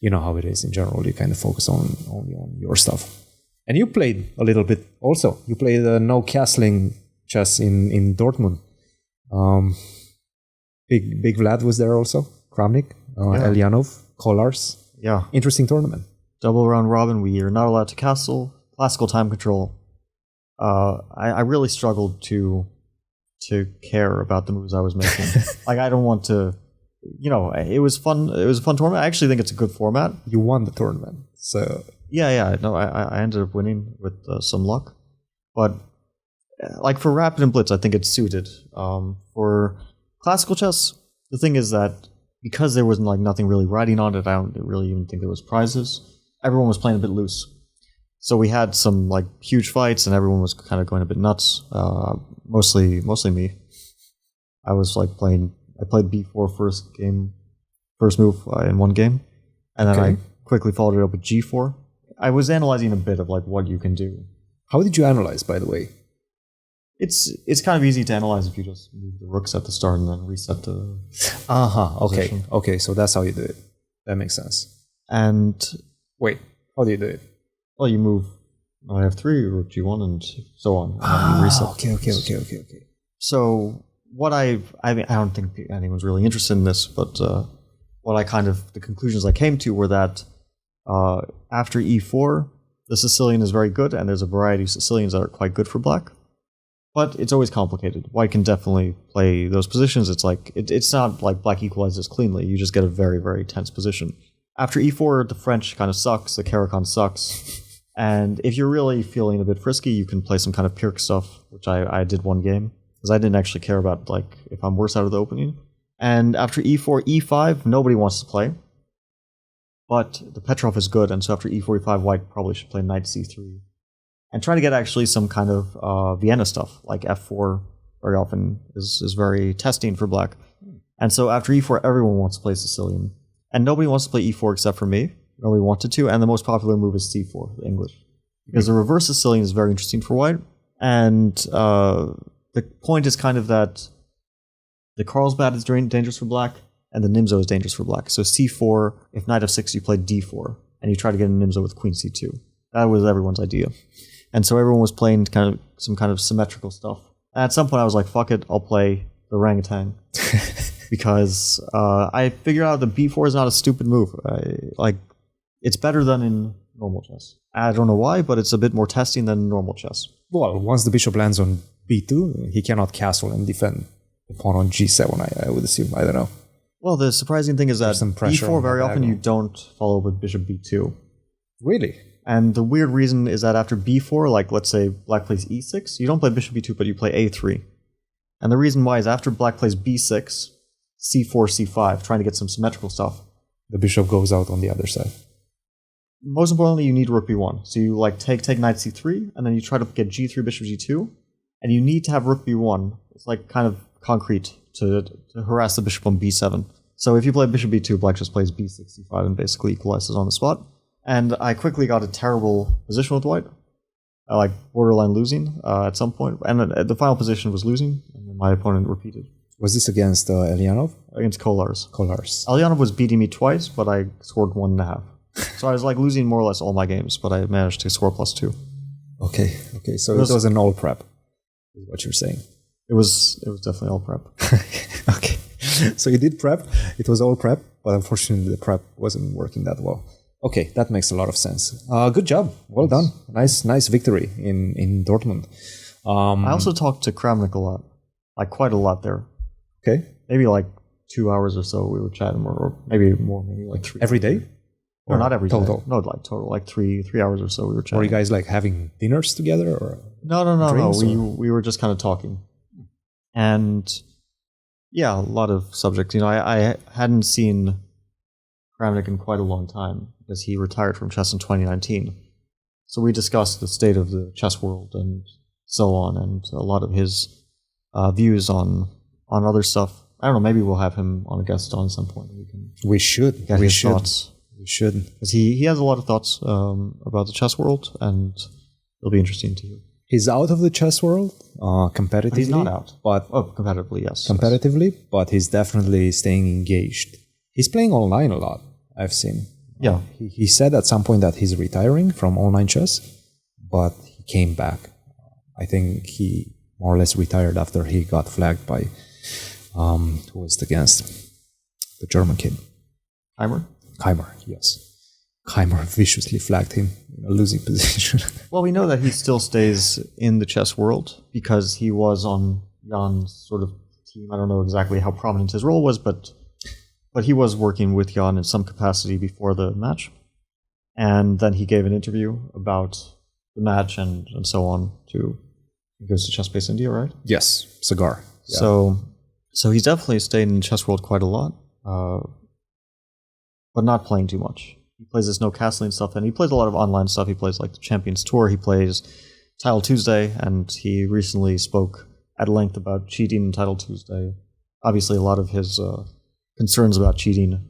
Speaker 1: you know how it is in general. You kind of focus only on your stuff. And you played a little bit also. You played no castling chess in Dortmund. Big Vlad was there also. Kramnik, Elyanov, Kolars.
Speaker 2: Yeah.
Speaker 1: Interesting tournament.
Speaker 2: Double round robin. We are not allowed to castle. Classical time control. I really struggled to care about the moves I was making. Like, I don't want to, it was fun. It was a fun tournament. I actually think it's a good format.
Speaker 1: You won the tournament, so...
Speaker 2: Yeah. No, I ended up winning with some luck. But, like, for Rapid and Blitz, I think it's suited. For classical chess, the thing is that because there was like nothing really riding on it, I don't really even think there was prizes. Everyone was playing a bit loose. So we had some like huge fights, and everyone was kind of going a bit nuts. Mostly me. I was like I played b4 first move in one game, and then I quickly followed it up with g4. I was analyzing a bit of like what you can do.
Speaker 1: How did you analyze, by the way?
Speaker 2: It's kind of easy to analyze if you just move the rooks at the start and then reset the position.
Speaker 1: Okay, so that's how you do it. That makes sense.
Speaker 2: And
Speaker 1: wait, how do you do it?
Speaker 2: Well, you move I have 3, rook g1, and so on. And you reset.
Speaker 1: Okay.
Speaker 2: So what I don't think anyone's really interested in this, but what the conclusions I came to were that after e4, the Sicilian is very good, and there's a variety of Sicilians that are quite good for black. But it's always complicated. White can definitely play those positions. It's like it's not like black equalizes cleanly. You just get a very, very tense position. After e4, the French kind of sucks. The Caracan sucks. And if you're really feeling a bit frisky, you can play some kind of Pirc stuff, which I did one game, because I didn't actually care about like if I'm worse out of the opening. And after e4, e5, nobody wants to play. But the Petrov is good, and so after e4, e5, White probably should play knight c3. And try to get actually some kind of Vienna stuff, like f4 very often is very testing for black. And so after e4, everyone wants to play Sicilian. And nobody wants to play e4 except for me. Nobody wanted to. And the most popular move is c4, the English. Because the reverse Sicilian is very interesting for White. And the point is kind of that the Carlsbad is dangerous for black, and the Nimzo is dangerous for black. So c4, if knight f6, you play d4, and you try to get a Nimzo with queen c2. That was everyone's idea. And so everyone was playing some kind of symmetrical stuff. At some point, I was like, fuck it, I'll play the orangutan. Because I figured out that b4 is not a stupid move. It's better than in normal chess. I don't know why, but it's a bit more testing than normal chess.
Speaker 1: Well, once the bishop lands on b2, he cannot castle and defend the pawn on g7, I would assume. I don't know.
Speaker 2: Well, the surprising thing is that b4 very often
Speaker 1: diagonal.
Speaker 2: you don't follow with bishop b2.
Speaker 1: Really?
Speaker 2: And the weird reason is that after b4, like let's say black plays e6, you don't play bishop b2, but you play a3. And the reason why is after black plays b6, c4, c5, trying to get some symmetrical stuff.
Speaker 1: The bishop goes out on the other side.
Speaker 2: Most importantly, you need rook b1. So you like take knight c3, and then you try to get g3, bishop g2, and you need to have rook b1. It's like kind of concrete to harass the bishop on b7. So if you play bishop b2, black just plays b6, c5, and basically equalizes on the spot. And I quickly got a terrible position with white, like borderline losing at some point. And the final position was losing, and then my opponent repeated.
Speaker 1: Was this against Elyanov?
Speaker 2: Against Kolars.
Speaker 1: Kolars.
Speaker 2: Elyanov was beating me twice, but I scored 1.5. So I was like losing more or less all my games, but I managed to score +2.
Speaker 1: Okay. So it was an all prep, is what you're saying.
Speaker 2: It was definitely all prep.
Speaker 1: Okay. So you did prep. It was all prep, but unfortunately the prep wasn't working that well. Okay, that makes a lot of sense. Good job. Well done. Nice victory in Dortmund.
Speaker 2: I also talked to Kramnik a lot, like quite a lot there.
Speaker 1: Okay.
Speaker 2: Maybe like 2 hours or so we were chatting, or maybe more, maybe like 3.
Speaker 1: Every day?
Speaker 2: No, not every day.
Speaker 1: Total?
Speaker 2: No, like total, like 3 hours or so we were chatting.
Speaker 1: Were you guys like having dinners together or?
Speaker 2: No.
Speaker 1: drinks,
Speaker 2: We were just kind of talking, and yeah, a lot of subjects. You know, I hadn't seen Kramnik in quite a long time because he retired from chess in 2019. So we discussed the state of the chess world and so on, and a lot of his views on other stuff. I don't know. Maybe we'll have him on a guest on some point.
Speaker 1: We should.
Speaker 2: Get his thoughts.
Speaker 1: We should.
Speaker 2: Because he has a lot of thoughts about the chess world, and it'll be interesting to hear.
Speaker 1: He's out of the chess world competitively.
Speaker 2: But he's not out.
Speaker 1: But
Speaker 2: competitively, yes.
Speaker 1: Competitively, but he's definitely staying engaged. He's playing online a lot, I've seen.
Speaker 2: Yeah.
Speaker 1: He said at some point that he's retiring from online chess, but he came back. I think he more or less retired after he got flagged by, who was it against? The German kid. Keimer, yes. Keimer viciously flagged him in a losing position.
Speaker 2: Well, we know that he still stays in the chess world because he was on Jan's sort of team. I don't know exactly how prominent his role was, but he was working with Jan in some capacity before the match. And then he gave an interview about the match and so on to, he goes to Chess Base India, right?
Speaker 1: Yes, Cigar. Yeah.
Speaker 2: So he's definitely stayed in the chess world quite a lot, but not playing too much. He plays this no castling stuff, and he plays a lot of online stuff. He plays like the Champions Tour. He plays Title Tuesday, and he recently spoke at length about cheating in Title Tuesday. Obviously, a lot of his concerns about cheating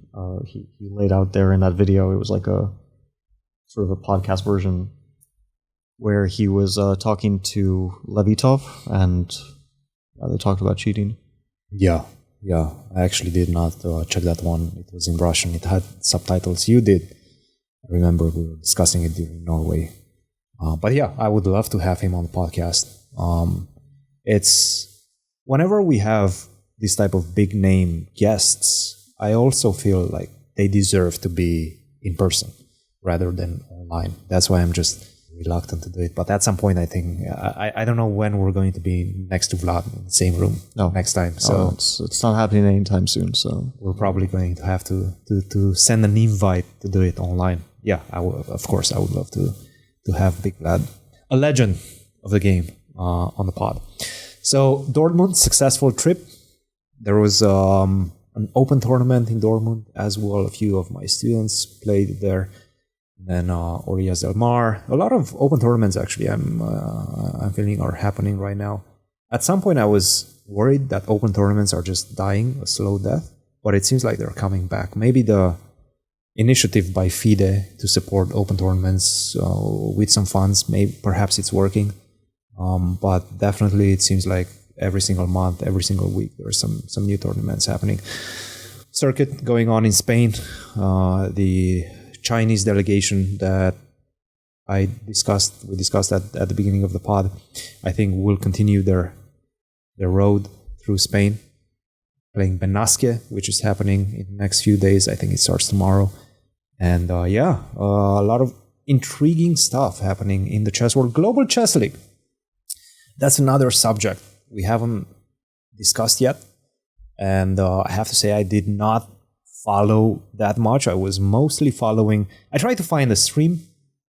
Speaker 2: he laid out there in that video. It was like a sort of a podcast version where he was talking to Levitov, and they talked about cheating.
Speaker 1: Yeah. I actually did not check that one. It was in Russian. It had subtitles. You did. I remember we were discussing it during Norway. But yeah, I would love to have him on the podcast. It's whenever we have this type of big name guests, I also feel like they deserve to be in person rather than online. That's why I'm just reluctant to do it. But at some point, I think I don't know when we're going to be next to Vlad in the same room next time. So
Speaker 2: it's not happening anytime soon. So
Speaker 1: we're probably going to have to send an invite to do it online. Yeah, of course, I would love to have Big Vlad, a legend of the game, on the pod. So Dortmund, successful trip. There was an open tournament in Dortmund as well. A few of my students played there. And then Orias Del Mar. A lot of open tournaments actually I'm feeling are happening right now. At some point I was worried that open tournaments are just dying a slow death, but it seems like they're coming back. Maybe the initiative by FIDE to support open tournaments with some funds, perhaps it's working. But definitely it seems like every single month, every single week, there's some new tournaments happening. Circuit going on in Spain. The Chinese delegation that we discussed at the beginning of the pod, I think will continue their the road through Spain, playing Benasque, which is happening in the next few days. I think it starts tomorrow. And a lot of intriguing stuff happening in the chess world. Global Chess League. That's another subject we haven't discussed yet. And I have to say, I did not follow that much. I was mostly following. I tried to find a stream.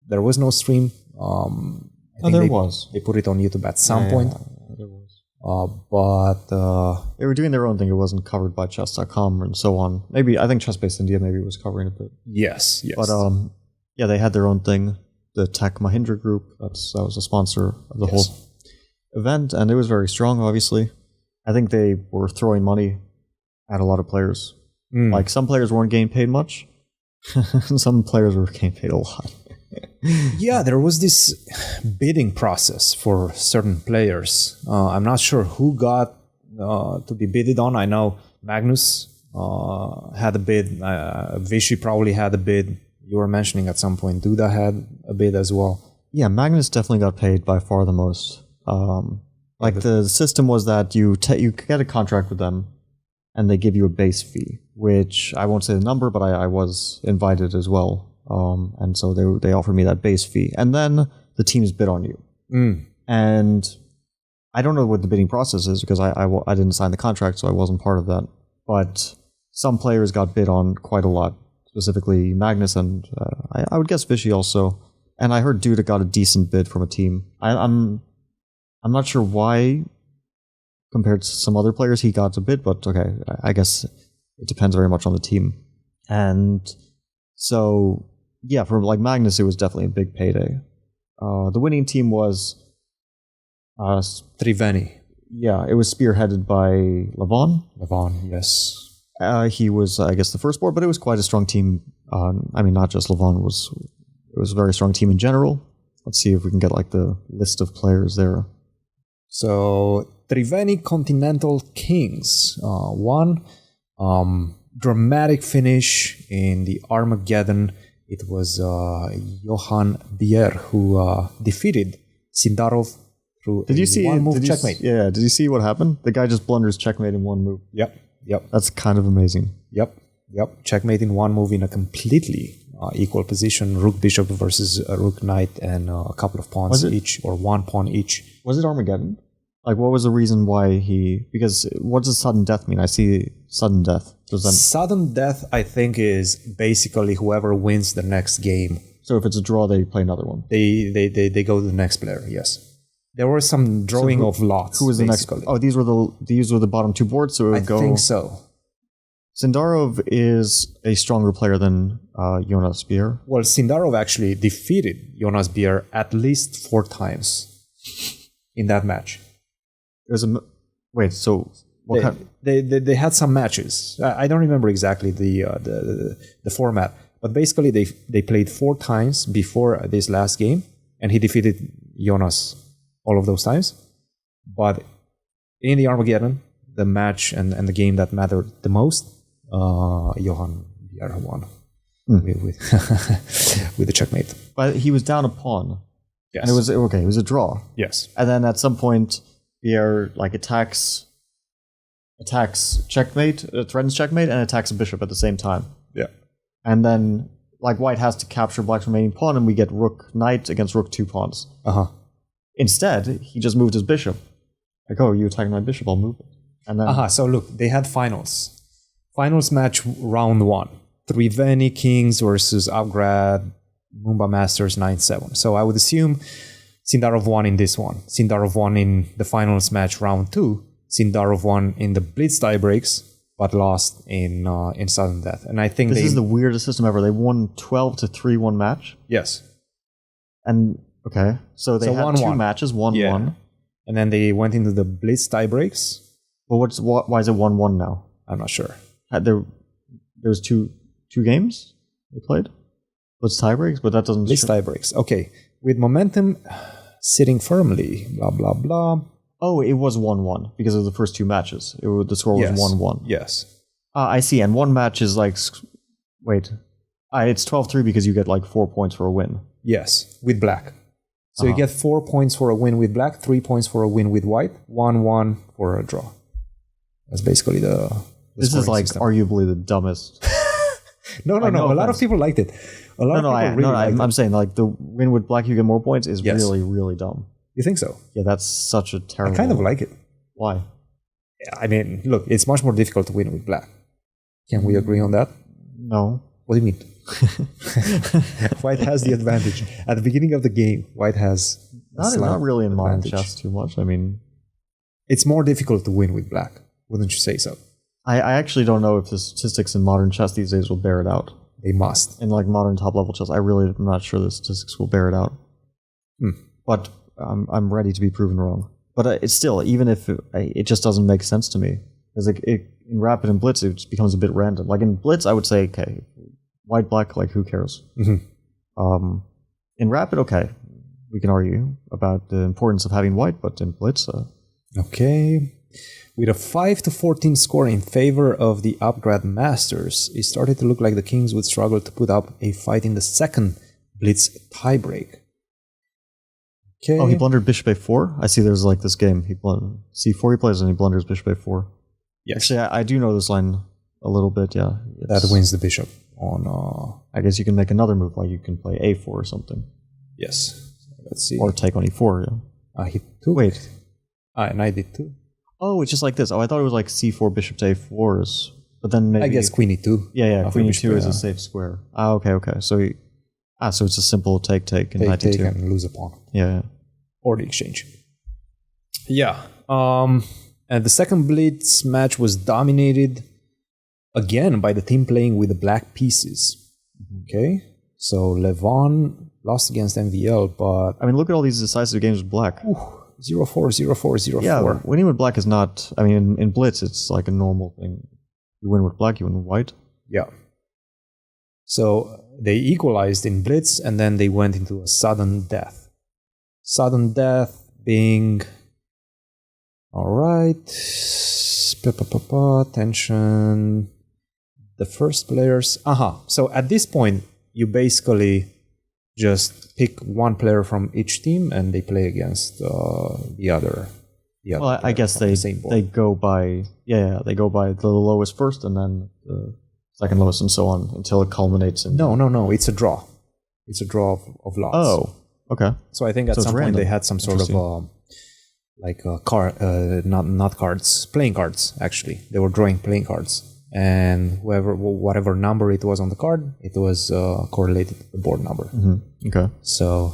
Speaker 1: There was no stream.
Speaker 2: There was.
Speaker 1: They put it on YouTube at some point.
Speaker 2: There was.
Speaker 1: But
Speaker 2: they were doing their own thing. It wasn't covered by chess.com and so on. Maybe, I think Chess-Based India maybe was covering it a bit.
Speaker 1: Yes.
Speaker 2: But they had their own thing. The Tech Mahindra group, that was a sponsor of the whole event, and it was very strong, obviously. I think they were throwing money at a lot of players. Like, some players weren't getting paid much, and some players were getting paid a lot.
Speaker 1: Yeah, there was this bidding process for certain players. I'm not sure who got to be bidded on. I know Magnus had a bid. Vishy probably had a bid. You were mentioning at some point Duda had a bid as well.
Speaker 2: Yeah, Magnus definitely got paid by far the most. The system was that you get a contract with them, and they give you a base fee, which I won't say the number, but I was invited as well. And so they offered me that base fee, and then the teams bid on you. And I don't know what the bidding process is because I didn't sign the contract, so I wasn't part of that. But some players got bid on quite a lot, specifically Magnus, and I would guess Vishy also. And I heard Duda got a decent bid from a team. I'm not sure why, compared to some other players, he got a bid, but okay, I guess it depends very much on the team. And so, yeah, for like Magnus, it was definitely a big payday. The winning team was
Speaker 1: Triveni.
Speaker 2: Yeah, it was spearheaded by Levon.
Speaker 1: Levon, yes.
Speaker 2: He was, I guess, the first board, but it was quite a strong team. Not just Levon, it was a very strong team in general. Let's see if we can get like the list of players there.
Speaker 1: So, Triveni Continental Kings won. Dramatic finish in the Armageddon. It was Johan Bier who defeated Sindarov through one move checkmate.
Speaker 2: Yeah, did you see what happened? The guy just blunders checkmate in one move.
Speaker 1: Yep.
Speaker 2: That's kind of amazing.
Speaker 1: Yep. Checkmate in one move in a completely equal position. Rook Bishop versus Rook Knight, and a couple of pawns each, or one pawn each.
Speaker 2: Was it Armageddon? Like, what was the reason why because what does sudden death mean? I see sudden death.
Speaker 1: Sudden death, I think, is basically whoever wins the next game.
Speaker 2: So if it's a draw, they play another one.
Speaker 1: They go to the next player. Yes, there was some drawing of lots.
Speaker 2: Who was the next? Oh, these were the bottom two boards. So it would go.
Speaker 1: I think so.
Speaker 2: Sindarov is a stronger player than Jonas Bier.
Speaker 1: Well, Sindarov actually defeated Jonas Bier at least 4 times in that match. They had some matches. I don't remember exactly the format, but basically they played 4 times before this last game, and he defeated Jonas all of those times. But in the Armageddon, the match and the game that mattered the most, Johan Bier won with the checkmate.
Speaker 2: But he was down a pawn.
Speaker 1: Yes.
Speaker 2: And it was a draw.
Speaker 1: Yes.
Speaker 2: And then at some point, Bier attacks checkmate, threatens checkmate, and attacks a bishop at the same time.
Speaker 1: Yeah.
Speaker 2: And then white has to capture black's remaining pawn, and we get rook knight against rook 2 pawns. Instead, he just moved his bishop. Like, oh, you attacking my bishop, I'll move it. And then
Speaker 1: so look, they had finals. Finals match round 1. Triveni Kings versus Upgrad Mumba Masters 9-7. So I would assume Sindarov won in this one. Sindarov won in the finals match round 2. Sindarov won in the Blitz tiebreaks, but lost in sudden death. And I think
Speaker 2: this is the weirdest system ever. They won 12-3 one match.
Speaker 1: Yes.
Speaker 2: And okay, so they had 2 matches, 1-1,
Speaker 1: and then they went into the Blitz tiebreaks.
Speaker 2: But why is it 1-1 now?
Speaker 1: I'm not sure.
Speaker 2: There was two games they played. Blitz tiebreaks, but that doesn't.
Speaker 1: Blitz tiebreaks. Okay, with momentum sitting firmly. Blah blah blah.
Speaker 2: Oh, it was 1-1 because of the first 2 matches. The score was 1-1.
Speaker 1: Yes.
Speaker 2: I see. And one match is it's 12-3 because you get 4 points for a win.
Speaker 1: Yes, with black. So you get 4 points for a win with black, 3 points for a win with white, 1-1 for a draw. That's basically the
Speaker 2: This is like
Speaker 1: system.
Speaker 2: arguably the dumbest.
Speaker 1: No. A lot of people liked it.
Speaker 2: I'm saying like the win with black, you get more points is
Speaker 1: Yes.
Speaker 2: really, really dumb.
Speaker 1: You think so?
Speaker 2: Yeah, that's such a terrible.
Speaker 1: I kind of like it.
Speaker 2: Why?
Speaker 1: I mean, look, it's much more difficult to win with black. Can we agree on that?
Speaker 2: No.
Speaker 1: What do you mean? White has the advantage. At the beginning of the game, white has
Speaker 2: Not really in modern
Speaker 1: advantage.
Speaker 2: chess too much. I mean,
Speaker 1: It's more difficult to win with black. Wouldn't you say so?
Speaker 2: I actually don't know if the statistics in modern chess these days will bear it out.
Speaker 1: They must.
Speaker 2: In like modern top level chess, I really am not sure the statistics will bear it out. But I'm ready to be proven wrong. But it's still, even if it just doesn't make sense to me, because in Rapid and Blitz, it just becomes a bit random. Like in Blitz, I would say, okay, white, black, like who cares? In Rapid, okay, we can argue about the importance of having white, but in Blitz,
Speaker 1: Okay. With a 5-14 score in favor of the Upgrad Masters, it started to look like the Kings would struggle to put up a fight in the second Blitz tiebreak. Okay.
Speaker 2: Oh, he blundered bishop a4? I see there's like this game. He c4 he plays and he blunders bishop a4.
Speaker 1: Yes.
Speaker 2: Actually, I do know this line a little bit, yeah.
Speaker 1: That wins the bishop on...
Speaker 2: I guess you can make another move, like you can play a4 or something.
Speaker 1: Yes. Let's see.
Speaker 2: Or take on e4, yeah.
Speaker 1: I hit 2.
Speaker 2: Wait.
Speaker 1: And I did 2.
Speaker 2: Oh, it's just like this. Oh, I thought it was like c4, bishop to a4s. But then maybe...
Speaker 1: I guess queen e2.
Speaker 2: Yeah, queen e2 is a safe square. Ah, okay. So so it's a simple take and knight
Speaker 1: Take
Speaker 2: e2.
Speaker 1: and lose a pawn.
Speaker 2: Yeah.
Speaker 1: Or the exchange. Yeah. And the second Blitz match was dominated again by the team playing with the black pieces. Okay? So Levon lost against MVL, but...
Speaker 2: I mean, look at all these decisive games with black.
Speaker 1: 0-4, 0-4, 0-4.
Speaker 2: Yeah, winning with black is not... I mean, in Blitz, it's like a normal thing. You win with black, you win with white.
Speaker 1: Yeah. So they equalized in Blitz, and then they went into a sudden death. Sudden death being... Alright. Tension. The first players... So at this point, you basically just pick one player from each team and they play against the other.
Speaker 2: Well, I guess they go by they go by the lowest first and then the second lowest and so on until it culminates in...
Speaker 1: No, it's a draw. It's a draw of lots.
Speaker 2: Oh, okay.
Speaker 1: So I think at some point they had some sort of not cards, playing cards actually. They were drawing playing cards. And whatever number it was on the card, it was correlated to the board number.
Speaker 2: Okay.
Speaker 1: So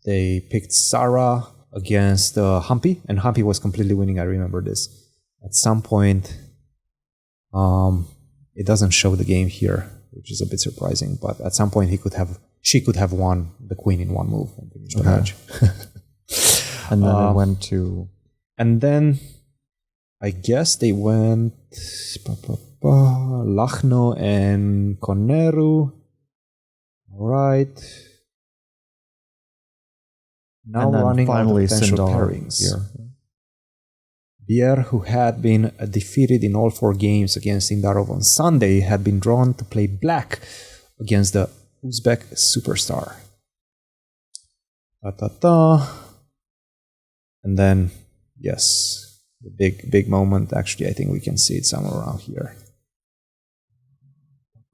Speaker 1: they picked Sarah against Humpy, and Humpy was completely winning. I remember this. At some point, it doesn't show the game here, which is a bit surprising. But at some point, she could have won the queen in one move and finished the match.
Speaker 2: And then it went to...
Speaker 1: And then I guess they went Lachno and Koneru. All right. Now running
Speaker 2: finally
Speaker 1: out of potential
Speaker 2: Sindar
Speaker 1: pairings.
Speaker 2: here.
Speaker 1: Bier, who had been defeated in all 4 games against Sindarov on Sunday, had been drawn to play black against the Uzbek superstar. And then, yes, the big moment. Actually, I think we can see it somewhere around here.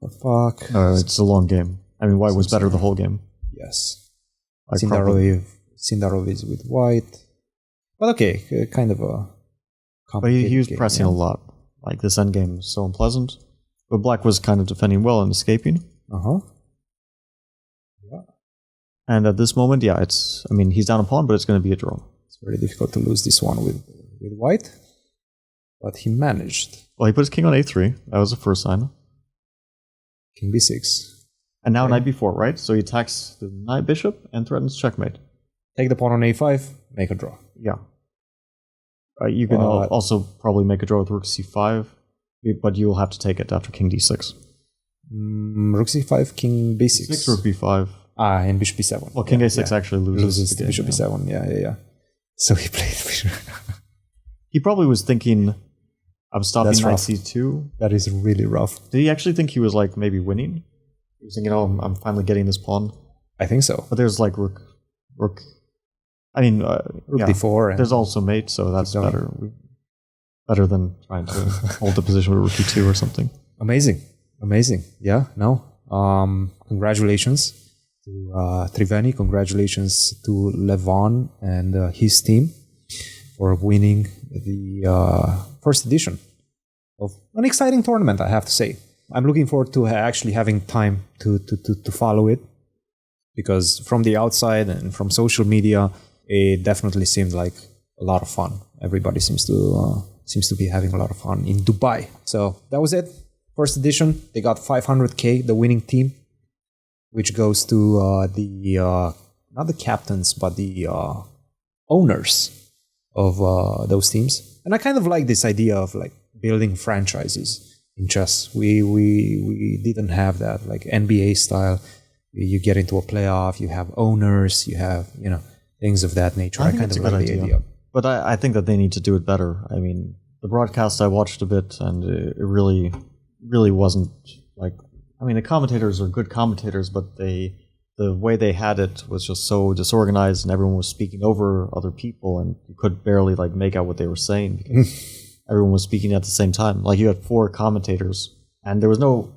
Speaker 2: It's a long game. I mean, white was better the whole game.
Speaker 1: Yes.
Speaker 2: Like
Speaker 1: Sindarov is with white. But okay, kind of a complicated
Speaker 2: But he was
Speaker 1: game,
Speaker 2: pressing a lot. Like, this endgame was so unpleasant. But black was kind of defending well and escaping.
Speaker 1: Yeah.
Speaker 2: And at this moment, he's down a pawn, but it's going to be a draw.
Speaker 1: It's very difficult to lose this one with white. But he managed.
Speaker 2: Well, he put his king on a3. That was the first sign.
Speaker 1: King b6.
Speaker 2: And now knight b4, right? So he attacks the knight bishop and threatens checkmate.
Speaker 1: Take the pawn on a5, make a draw.
Speaker 2: Yeah. You can also probably make a draw with rook c5, but you'll have to take it after king d6.
Speaker 1: Rook c5, king b6.
Speaker 2: 6 rook b5.
Speaker 1: And bishop b7.
Speaker 2: Well, king a6 actually loses the game,
Speaker 1: bishop b7, yeah. So he played bishop.
Speaker 2: He probably was thinking, I'm stopping knight c2.
Speaker 1: That is really rough.
Speaker 2: Did he actually think he was like maybe winning? He was thinking, I'm finally getting this pawn.
Speaker 1: I think so.
Speaker 2: But there's like rook I mean,
Speaker 1: Rook d4.
Speaker 2: There's also mate, so that's better. Better than trying to hold the position with rook e2 or something.
Speaker 1: Amazing. Yeah, no. Congratulations to Triveni. Congratulations to Levon and his team for winning the first edition of an exciting tournament, I have to say. I'm looking forward to actually having time to follow it, because from the outside and from social media, it definitely seemed like a lot of fun. Everybody seems to be having a lot of fun in Dubai. So that was it. First edition, they got 500k, the winning team, which goes to not the captains, but the owners of those teams. And I kind of like this idea of like building franchises in chess. We didn't have that, like NBA style. You get into a playoff, you have owners, you have, things of that nature.
Speaker 2: I kind of like the idea. But I think that they need to do it better. I mean, the broadcast I watched a bit, and it really wasn't like. I mean, the commentators are good commentators, but the way they had it was just so disorganized, and everyone was speaking over other people, and you could barely like make out what they were saying because everyone was speaking at the same time. Like you had 4 commentators, and there was no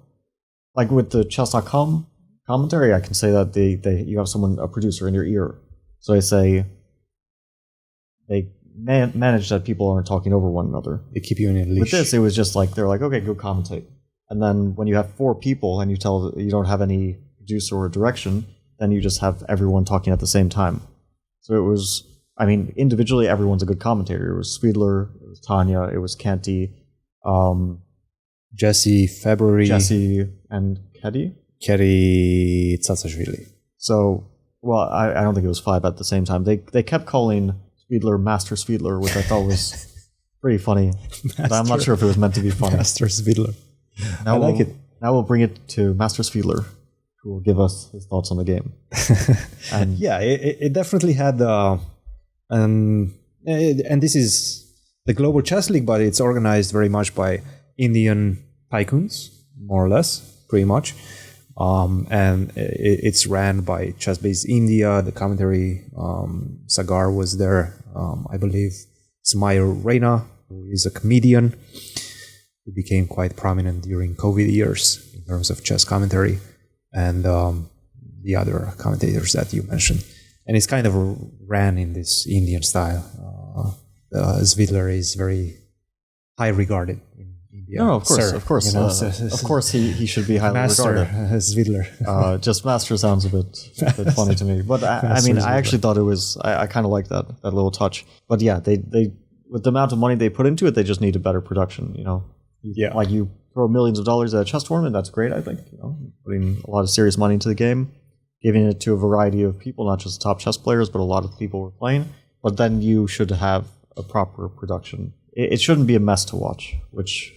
Speaker 2: like with the chess.com commentary. I can say that you have a producer in your ear, so they manage that people aren't talking over one another.
Speaker 1: They keep you in a leash.
Speaker 2: With this, it was just like they're like, okay, go commentate. And then when you have 4 people and you don't have any producer or direction, then you just have everyone talking at the same time. So it was, I mean, individually, everyone's a good commentator. It was Sweedler, it was Tanya, it was Canty,
Speaker 1: Jesse, February,
Speaker 2: and Keddy
Speaker 1: Tsatsashvili.
Speaker 2: So, well, I don't think it was 5 at the same time. They kept calling Sweedler Master Sweedler, which I thought was pretty funny. But I'm not sure if it was meant to be funny.
Speaker 1: Master Sweedler.
Speaker 2: Now
Speaker 1: I like it.
Speaker 2: Now we'll bring it to Master Sweedler, who will give us his thoughts on the game.
Speaker 1: And yeah, it definitely had, and this is the Global Chess League, but it's organized very much by Indian tycoons, more or less, pretty much. And it's ran by Chess-Based India. The commentary, Sagar was there. I believe Samayo Reina, who is a comedian, who became quite prominent during COVID years in terms of chess commentary, and the other commentators that you mentioned. And it's kind of ran in this Indian style. Sweedler is very high regarded in India.
Speaker 2: No, of course. Of course, he should be highly regarded.
Speaker 1: Sweedler.
Speaker 2: Just Master sounds a bit funny to me. But I mean, I actually thought it was, I kind of like that little touch. But yeah, they with the amount of money they put into it, they just need a better production,
Speaker 1: Yeah.
Speaker 2: Like you throw millions of dollars at a chess tournament, that's great, I think. Putting a lot of serious money into the game, giving it to a variety of people, not just top chess players, but a lot of people were playing. But then you should have a proper production. It shouldn't be a mess to watch, which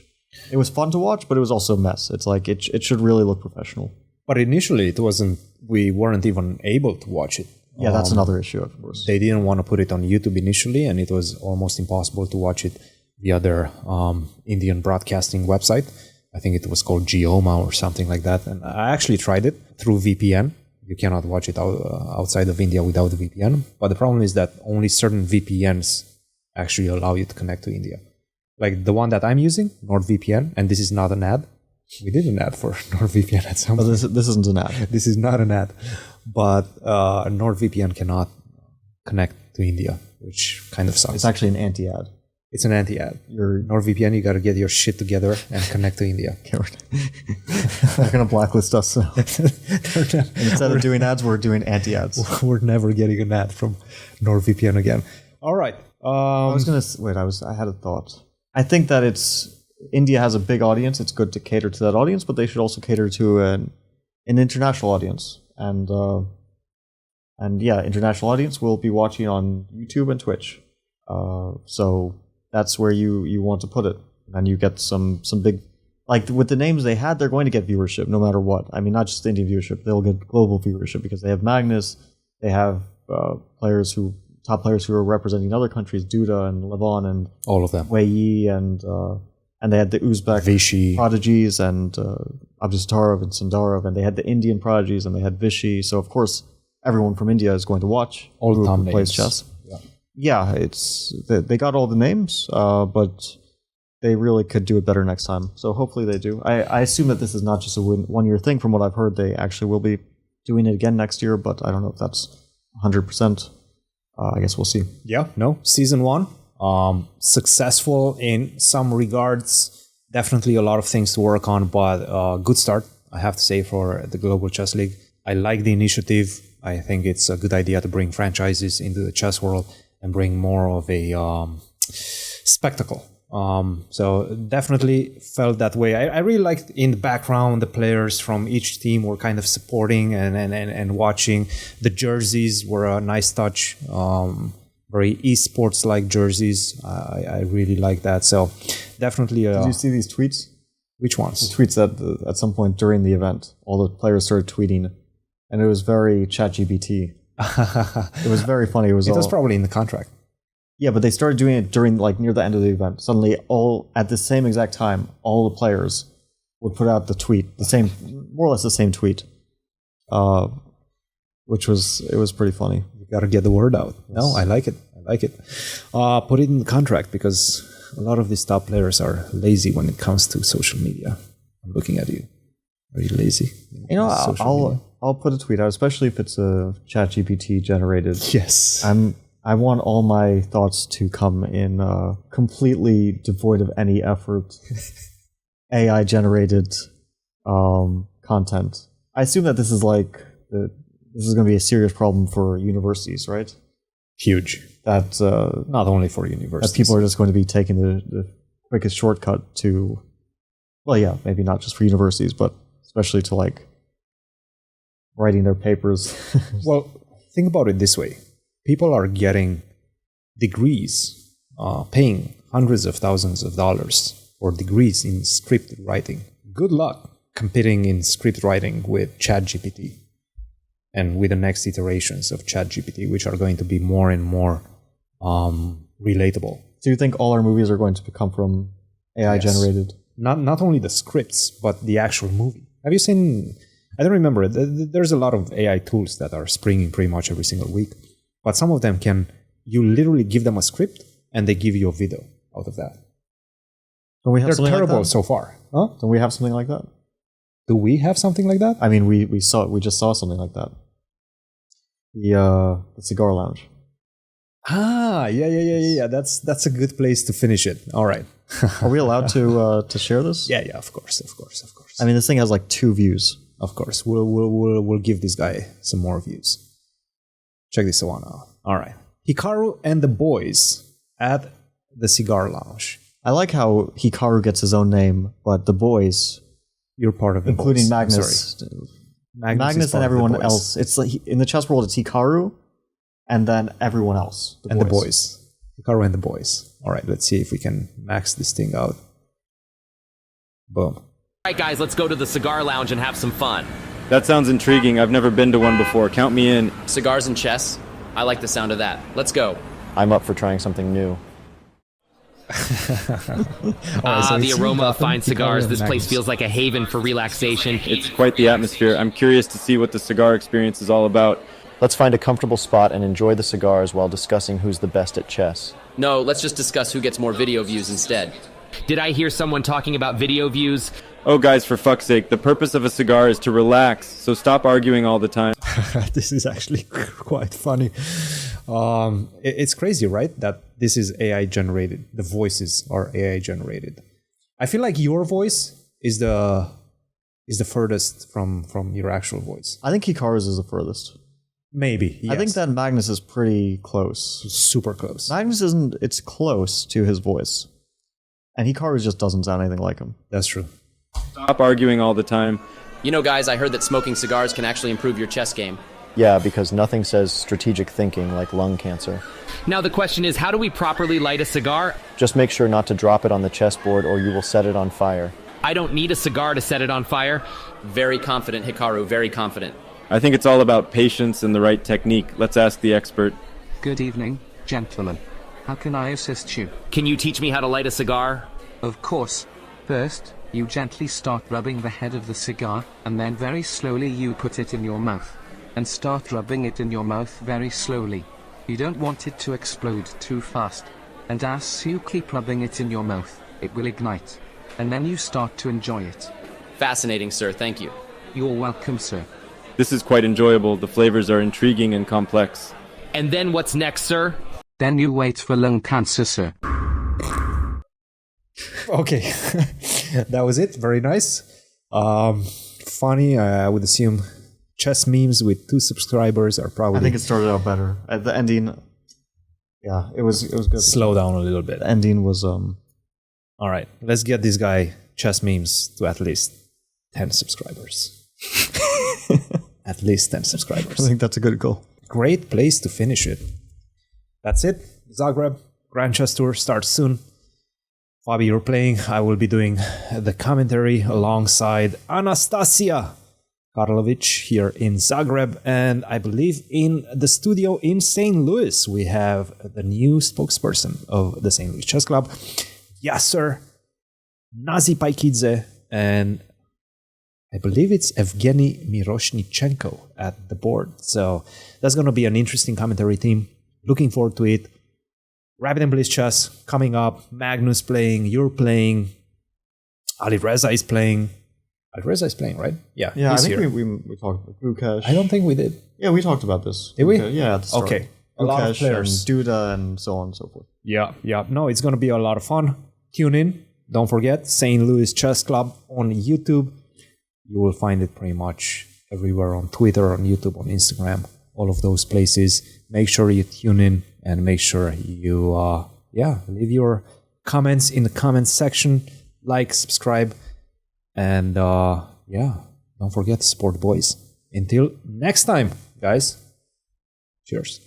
Speaker 2: it was fun to watch, but it was also a mess. It's like it should really look professional.
Speaker 1: But initially it wasn't, we weren't even able to watch it.
Speaker 2: Yeah, that's another issue, of course.
Speaker 1: They didn't want to put it on YouTube initially, and it was almost impossible to watch it via their Indian broadcasting website. I think it was called Gioma or something like that. And I actually tried it through VPN. You cannot watch it outside of India without the VPN. But the problem is that only certain VPNs actually allow you to connect to India. Like the one that I'm using, Nord VPN, and this is not an ad. We did an ad for Nord VPN at some point.
Speaker 2: But this isn't an ad.
Speaker 1: This is not an ad. But Nord VPN cannot connect to India, which kind of sucks.
Speaker 2: It's actually an anti-ad.
Speaker 1: It's an anti-ad. Your NordVPN, you got to get your shit together and connect to India.
Speaker 2: They're going to blacklist us. So. Instead of doing ads, we're doing anti-ads.
Speaker 1: We're never getting an ad from NordVPN again. All right.
Speaker 2: I had a thought. I think that India has a big audience. It's good to cater to that audience, but they should also cater to an international audience. And yeah, international audience will be watching on YouTube and Twitch. So that's where you want to put it, and you get some big, like with the names they had, they're going to get viewership no matter what. I mean, not just Indian viewership; they'll get global viewership because they have Magnus, they have top players who are representing other countries, Duda and Levon and
Speaker 1: all of them,
Speaker 2: Wei Yi and they had the Uzbek
Speaker 1: Vishy
Speaker 2: prodigies and Abdustarov and Sundarov, and they had the Indian prodigies and they had Vishy. So of course everyone from India is going to watch.
Speaker 1: All the
Speaker 2: who
Speaker 1: thumbnails.
Speaker 2: plays chess. Yeah, they got all the names, but they really could do it better next time. So hopefully they do. I assume that this is not just a one-year thing. From what I've heard, they actually will be doing it again next year, but I don't know if that's 100%. I guess we'll see.
Speaker 1: Yeah, no. Season 1, successful in some regards. Definitely a lot of things to work on, but good start, I have to say, for the Global Chess League. I like the initiative. I think it's a good idea to bring franchises into the chess world and bring more of a spectacle. So definitely felt that way. I really liked in the background, the players from each team were kind of supporting and watching. The jerseys were a nice touch. Very esports-like jerseys. I really like that. So definitely.
Speaker 2: Did you see these tweets?
Speaker 1: Which ones?
Speaker 2: The tweets that at some point during the event, all the players started tweeting, and it was very ChatGPT. It was very funny. It was
Speaker 1: probably in the contract.
Speaker 2: Yeah, but they started doing it during near the end of the event. Suddenly, all at the same exact time, all the players would put out the tweet, more or less the same tweet, which was pretty funny.
Speaker 1: You got to get the word out. Yes. No, I like it. Put it in the contract because a lot of these top players are lazy when it comes to social media. I'm looking at you. Are you lazy?
Speaker 2: I'll put a tweet out, especially if it's a ChatGPT generated.
Speaker 1: Yes.
Speaker 2: I want all my thoughts to come in completely devoid of any effort, AI generated content. I assume that this is this is going to be a serious problem for universities, right?
Speaker 1: Huge.
Speaker 2: That
Speaker 1: not only for universities.
Speaker 2: That people are just going to be taking the quickest shortcut to, well, yeah, maybe not just for universities, but especially to writing their papers.
Speaker 1: Well, think about it this way. People are getting degrees, paying hundreds of thousands of dollars for degrees in script writing. Good luck competing in script writing with ChatGPT and with the next iterations of ChatGPT, which are going to be more and more relatable.
Speaker 2: So you think all our movies are going to come from AI generated?
Speaker 1: Not only the scripts, but the actual movie. Have you seen? I don't remember. There's a lot of AI tools that are springing pretty much every single week. But some of them you literally give them a script and they give you a video out of that. They're terrible so far. Huh?
Speaker 2: Don't we have something like that?
Speaker 1: Do we have something like that?
Speaker 2: I mean, we just saw something like that. The cigar lounge.
Speaker 1: Yeah. That's a good place to finish it. All right.
Speaker 2: Are we allowed to share this?
Speaker 1: Yeah, of course.
Speaker 2: I mean, this thing has 2 views.
Speaker 1: Of course, we'll give this guy some more views. Check this one out. All right. Hikaru and the boys at the cigar lounge.
Speaker 2: I like how Hikaru gets his own name, but the boys,
Speaker 1: you're part of it,
Speaker 2: including boys. Magnus. Magnus and everyone else. It's in the chess world, it's Hikaru, and then everyone else.
Speaker 1: The boys. Hikaru and the boys. All right, let's see if we can max this thing out. Boom.
Speaker 3: All right, guys, let's go to the cigar lounge and have some fun.
Speaker 4: That sounds intriguing. I've never been to one before. Count me in.
Speaker 3: Cigars and chess? I like the sound of that. Let's go.
Speaker 5: I'm up for trying something new.
Speaker 3: The aroma of fine cigars. This place feels like a haven for relaxation.
Speaker 4: It's quite the atmosphere. I'm curious to see what the cigar experience is all about.
Speaker 5: Let's find a comfortable spot and enjoy the cigars while discussing who's the best at chess.
Speaker 3: No, let's just discuss who gets more video views instead. Did I hear someone talking about video views?
Speaker 4: Oh, guys, for fuck's sake, the purpose of a cigar is to relax, so stop arguing all the time.
Speaker 1: This is actually quite funny. It's crazy, right? That this is AI generated. The voices are AI generated. I feel like your voice is the furthest from your actual voice.
Speaker 2: I think Hikaru's is the furthest.
Speaker 1: Maybe, yes.
Speaker 2: I think that Magnus is pretty close.
Speaker 1: Super close.
Speaker 2: Magnus isn't, it's close to his voice. And Hikaru just doesn't sound anything like him.
Speaker 1: That's true.
Speaker 4: Stop arguing all the time.
Speaker 3: You know, guys, I heard that smoking cigars can actually improve your chess game.
Speaker 5: Yeah, because nothing says strategic thinking like lung cancer.
Speaker 3: Now the question is, how do we properly light a cigar?
Speaker 5: Just make sure not to drop it on the chessboard or you will set it on fire.
Speaker 3: I don't need a cigar to set it on fire. Very confident, Hikaru, very confident.
Speaker 4: I think it's all about patience and the right technique. Let's ask the expert.
Speaker 6: Good evening, gentlemen. How can I assist you?
Speaker 3: Can you teach me how to light a cigar?
Speaker 6: Of course. First, you gently start rubbing the head of the cigar, and then very slowly you put it in your mouth. and start rubbing it in your mouth very slowly. You don't want it to explode too fast. And as you keep rubbing it in your mouth, it will ignite. And then you start to enjoy it.
Speaker 3: Fascinating, sir. Thank you.
Speaker 6: You're welcome, sir.
Speaker 4: This is quite enjoyable. The flavors are intriguing and complex.
Speaker 3: And then what's next, sir?
Speaker 6: Then you wait for lung cancer, sir.
Speaker 1: Okay, that was it. Very nice. Funny. I would assume chess memes with 2 subscribers are probably.
Speaker 2: I think it started out better. At the ending, yeah, it was good.
Speaker 1: Slow down a little bit.
Speaker 2: The ending was
Speaker 1: All right, let's get this guy chess memes to at least 10 subscribers. At least 10 subscribers.
Speaker 2: I think that's a good goal.
Speaker 1: Great place to finish it. That's it. Zagreb Grand Chess Tour starts soon. Fabi, you're playing. I will be doing the commentary alongside Anastasia Karlovic here in Zagreb. And I believe in the studio in St. Louis, we have the new spokesperson of the St. Louis Chess Club, Yasser Nazi Paikidze, and I believe it's Evgeny Miroshnichenko at the board. So that's going to be an interesting commentary team. Looking forward to it. Rapid and Blitz chess coming up. Magnus playing. You're playing. Ali Reza is playing. Ali Reza is playing, right? Yeah.
Speaker 2: Yeah, I
Speaker 1: he's
Speaker 2: think
Speaker 1: here.
Speaker 2: we talked about Gukesh.
Speaker 1: I don't think we did.
Speaker 2: Yeah, we talked about this.
Speaker 1: Did we?
Speaker 2: Yeah, at the start.
Speaker 1: Okay. A lot of
Speaker 2: Gukesh
Speaker 1: players.
Speaker 2: and Duda and so on and so forth.
Speaker 1: Yeah. No, it's going to be a lot of fun. Tune in. Don't forget, St. Louis Chess Club on YouTube. You will find it pretty much everywhere on Twitter, on YouTube, on Instagram, all of those places. Make sure you tune in and make sure you, leave your comments in the comments section. Like, subscribe, and don't forget to support the boys. Until next time, guys. Cheers.